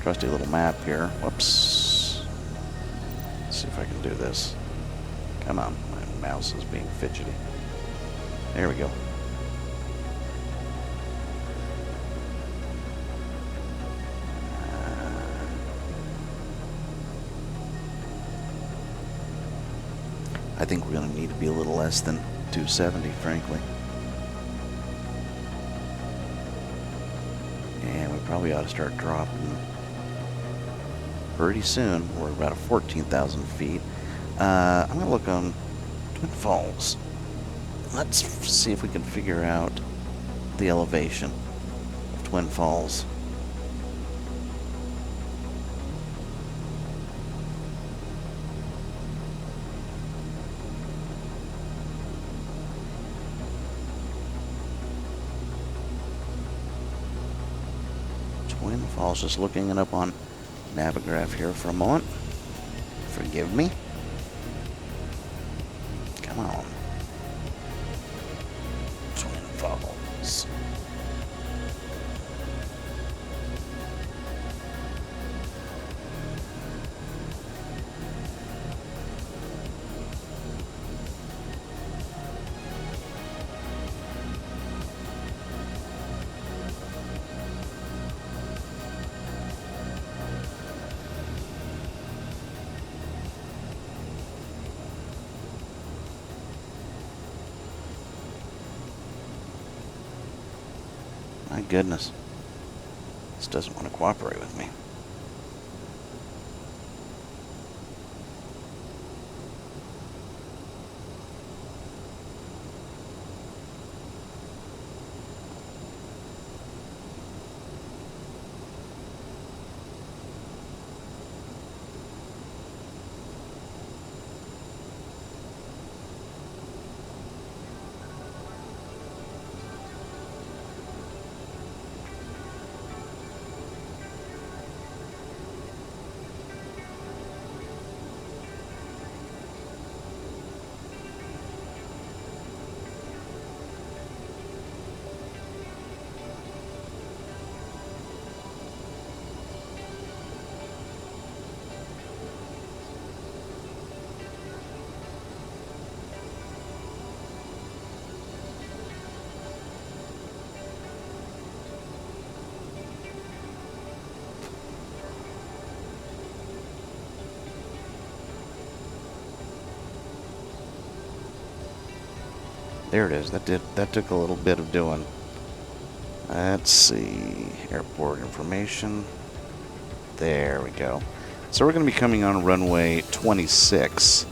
trusty little map here. Whoops. Let's see if I can do this. Come on, my mouse is being fidgety. There we go. I think we're going to need to be a little less than 270, frankly. And we probably ought to start dropping pretty soon. We're about at 14,000 feet. I'm going to look on Twin Falls. Let's see if we can figure out the elevation of Twin Falls. Twin Falls, just looking it up on Navigraph here for a moment. Forgive me. Come on. Twin Falls. goodness. This doesn't want to cooperate with me. There it is. That took a little bit of doing. Let's see. Airport information. There we go. So we're going to be coming on runway 26.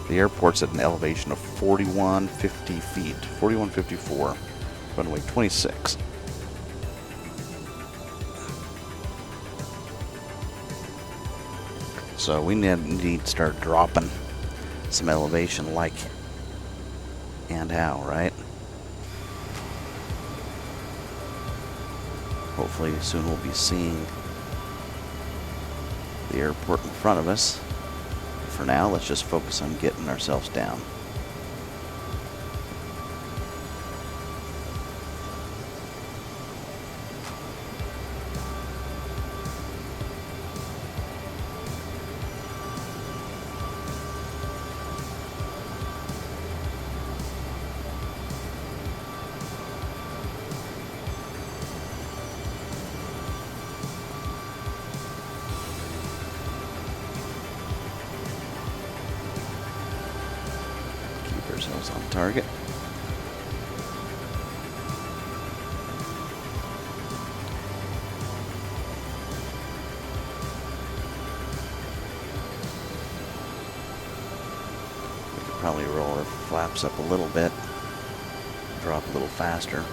The airport's at an elevation of 4150 feet. 4154. Runway 26. So we need to start dropping some elevation like and how, right? Hopefully soon we'll be seeing the airport in front of us. For now, let's just focus on getting ourselves down. Ourselves on target. We could probably roll our flaps up a little bit, drop a little faster.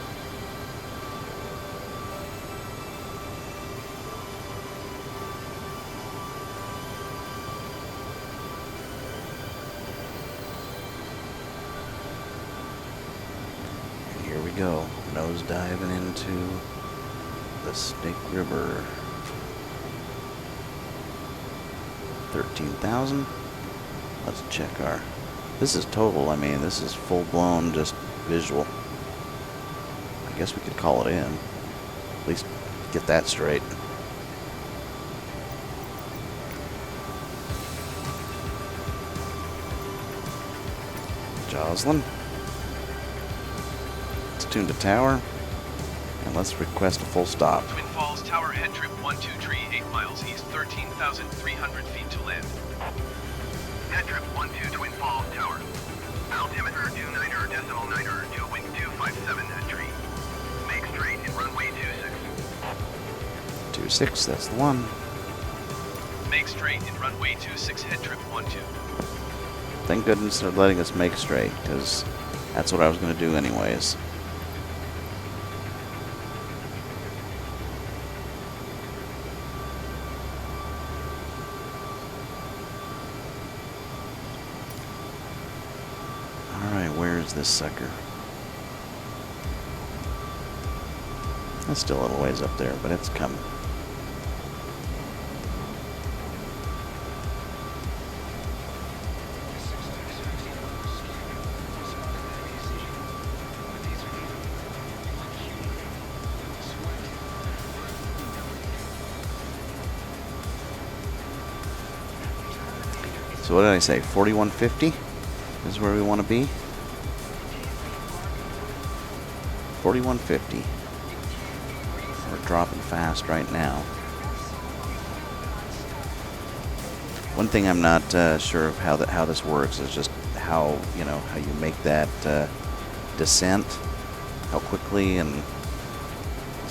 Here we go, nose diving into the Snake River. 13,000. Let's check our. This is total. I mean, this is full blown, just visual. I guess we could call it in. At least get that straight. Joslyn. Tune to tower, and let's request a full stop. Twin Falls Tower, HeadTrip 123, 8 miles east, 13,300 feet to land. HeadTrip 12, Twin Falls Tower. Altimeter 29er, decimal 9er, to wind 257 at tree. Make straight in runway 26. 26, that's the one. Make straight in runway 26, HeadTrip 12. Thank goodness they're letting us make straight, because that's what I was going to do anyways. Where's this sucker? It's still a little ways up there, but it's coming. So what did I say? 4150 is where we want to be. 4150. We're dropping fast right now. One thing I'm not sure of how this works is just how how you make that descent, how quickly, and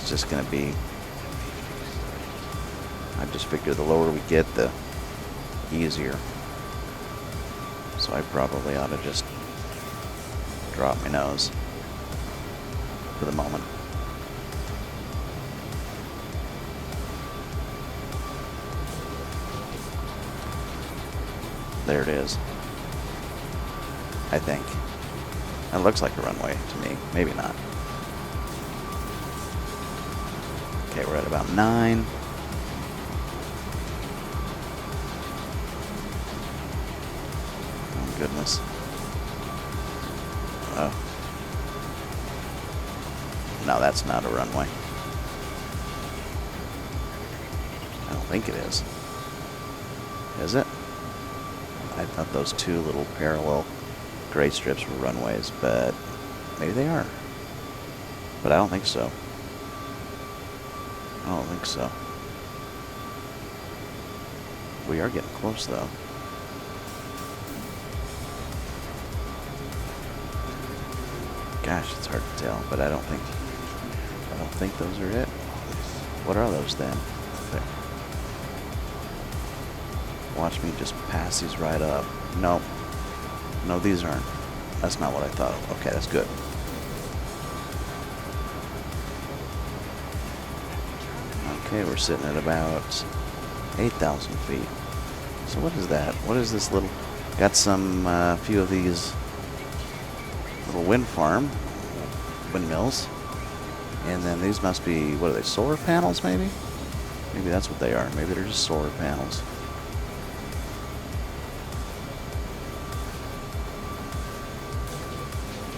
it's just going to be... I just figure the lower we get, the easier. So I probably ought to just drop my nose for the moment. There it is. I think. It looks like a runway to me. Maybe not. Okay, we're at about 9. Oh, goodness. Oh. No, that's not a runway. I don't think it is. Is it? I thought those two little parallel gray strips were runways, but maybe they are. But I don't think so. I don't think so. We are getting close, though. Gosh, it's hard to tell, but I don't think those are it. What are those then? There. Watch me just pass these right up. No. No, these aren't. That's not what I thought of. Okay, that's good. Okay, we're sitting at about 8,000 feet. So what is that? What is this little... Got some, few of these little windmills. And then these must be, what are they, solar panels maybe? Maybe that's what they are. Maybe they're just solar panels.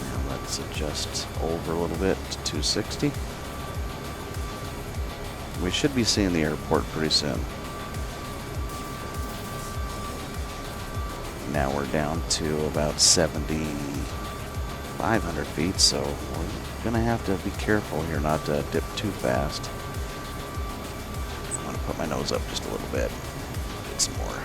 Now let's adjust over a little bit to 260. We should be seeing the airport pretty soon. Now we're down to about 7,500 feet, so we're gonna have to be careful here not to dip too fast. I'm gonna put my nose up just a little bit. Get some more.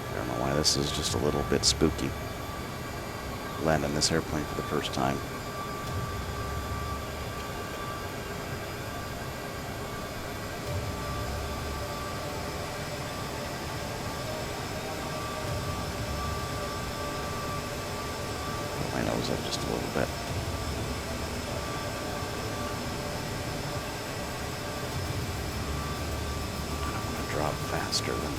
I don't know why this is just a little bit spooky. Landing this airplane for the first time. My nose up just a little bit. I don't want to drop faster than...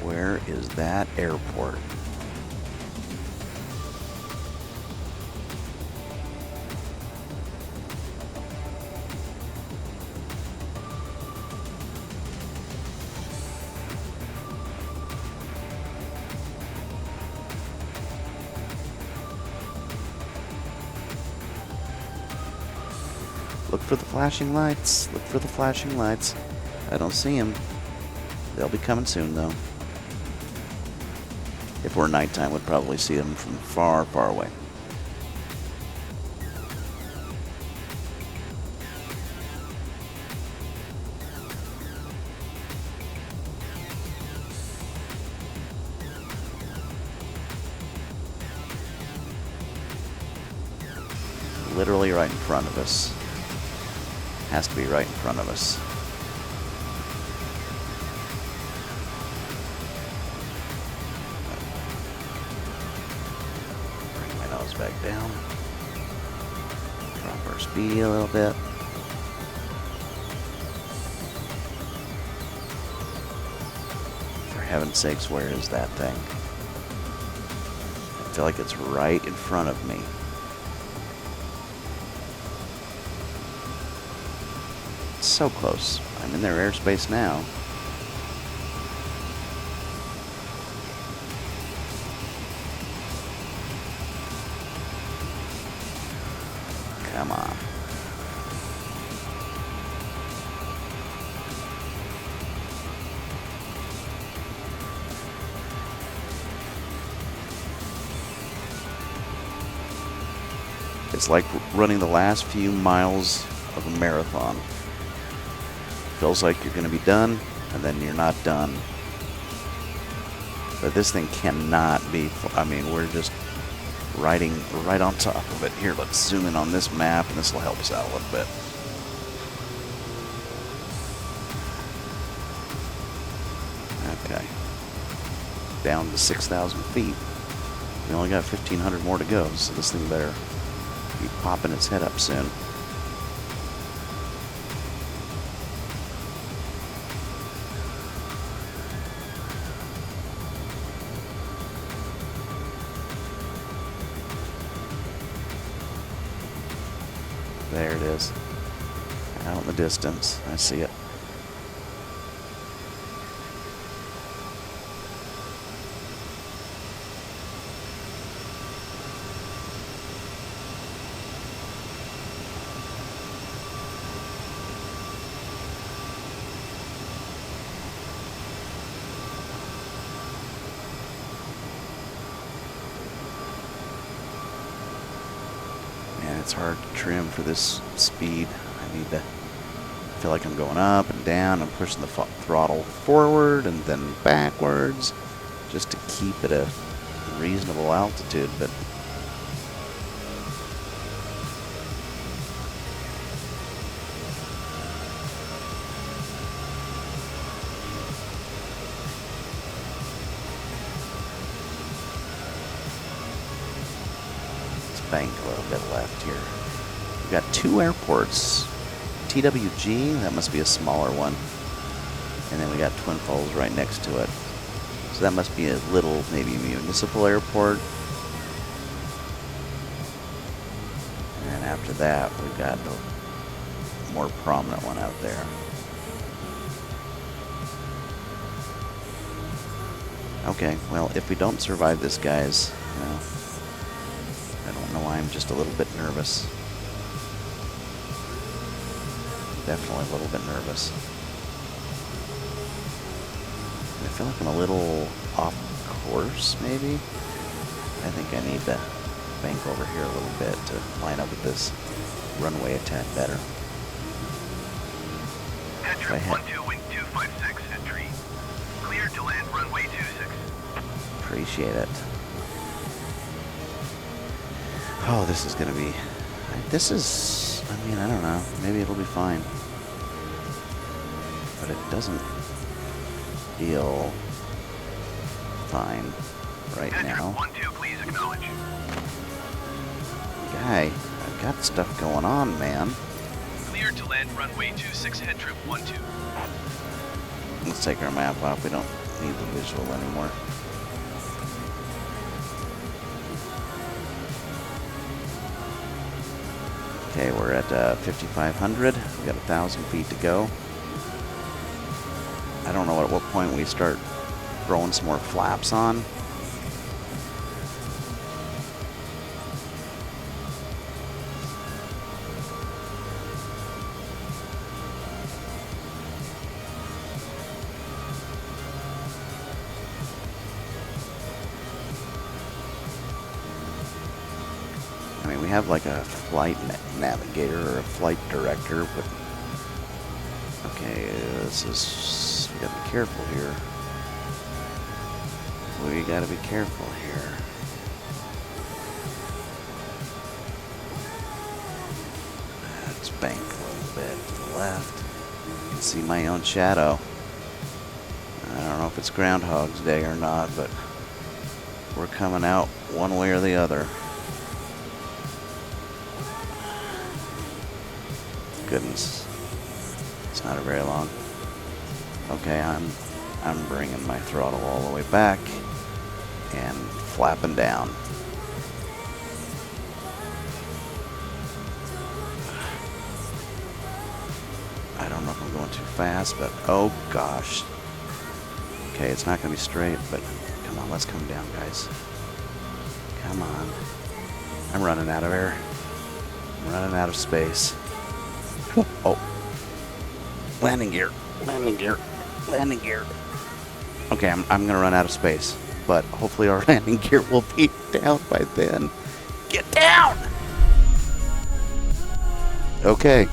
Where is that airport? Look for the flashing lights. Look for the flashing lights. I don't see them. They'll be coming soon, though. If we're nighttime, we'd probably see them from far, far away. Literally right in front of us. Has to be right in front of us. Back down. Drop our speed a little bit. For heaven's sakes, where is that thing? I feel like it's right in front of me. It's so close. I'm in their airspace now. Come on. It's like running the last few miles of a marathon. Feels like you're going to be done, and then you're not done. But this thing cannot be, I mean, we're just riding right on top of it. Here, let's zoom in on this map, and this will help us out a little bit. Okay. Down to 6,000 feet. We only got 1,500 more to go, so this thing better be popping its head up soon. There it is. Out in the distance. I see it. It's hard to trim for this speed. I need to feel like I'm going up and down. I'm pushing the throttle forward and then backwards just to keep at a reasonable altitude. But bank a little bit left here. We've got 2 airports. TWG, that must be a smaller one. And then we got Twin Falls right next to it. So that must be a little, maybe municipal airport. And then after that, we've got the more prominent one out there. Okay, well, if we don't survive this, guys, well, I don't know why I'm just a little bit nervous. Definitely a little bit nervous. I feel like I'm a little off course, maybe. I think I need to bank over here a little bit to line up with this runway a tad better. HeadTrip 12 wind 256 entry. Cleared to land runway 26. Appreciate it. Oh, this is gonna be, this is, I mean, I don't know, maybe it'll be fine. But it doesn't feel fine right now. HeadTrip 12, please acknowledge. Guy, I've got stuff going on, man. Cleared to land runway 26, HeadTrip 12. Let's take our map off, we don't need the visual anymore. Okay, we're at 5,500. We got 1,000 feet to go. I don't know at what point we start throwing some more flaps on. I mean, we have like a flight navigator or a flight director, but okay, this is, we gotta be careful here. We gotta be careful here. Let's bank a little bit to the left. You can see my own shadow. I don't know if it's Groundhog's Day or not, but we're coming out one way or the other. Goodness, it's not a very long. Okay, I'm bringing my throttle all the way back and flapping down. I don't know if I'm going too fast, but oh gosh. Okay, it's not gonna be straight, but come on, let's come down, guys. Come on. I'm running out of air. I'm running out of space. Oh. Landing gear. Landing gear. Landing gear. Okay, I'm going to run out of space. But hopefully our landing gear will be down by then. Get down! Okay.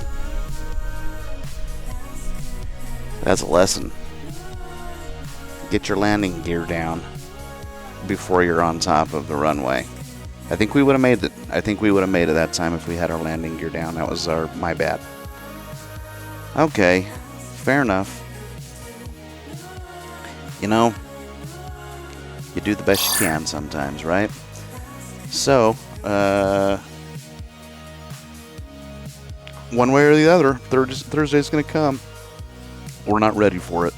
That's a lesson. Get your landing gear down before you're on top of the runway. I think we would have made it. I think we would have made it that time if we had our landing gear down. That was my bad. Okay, fair enough. You know, you do the best you can sometimes, right? So, one way or the other, Thursday's going to come. We're not ready for it.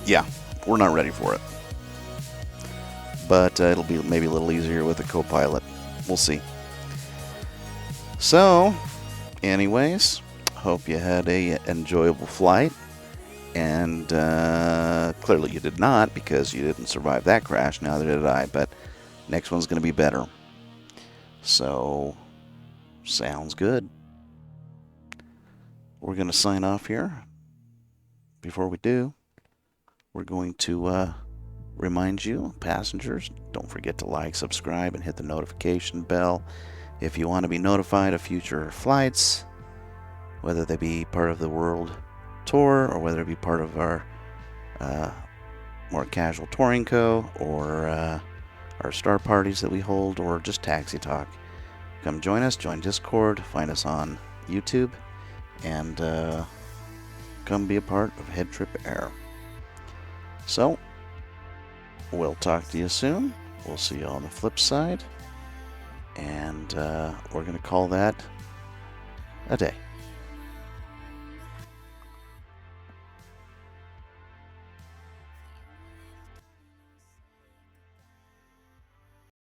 Yeah, we're not ready for it. But it'll be maybe a little easier with a co-pilot. We'll see. So, anyways, hope you had a enjoyable flight. And clearly you did not, because you didn't survive that crash. Neither did I. But next one's going to be better. So, sounds good. We're going to sign off here. Before we do, we're going to remind you, passengers, don't forget to like, subscribe, and hit the notification bell if you want to be notified of future flights, whether they be part of the world tour or whether it be part of our more casual touring co, or our star parties that we hold, or just taxi talk. Come join us, join Discord, find us on YouTube, and come be a part of HeadTrip Air. So, we'll talk to you soon. We'll see you on the flip side. And we're going to call that a day.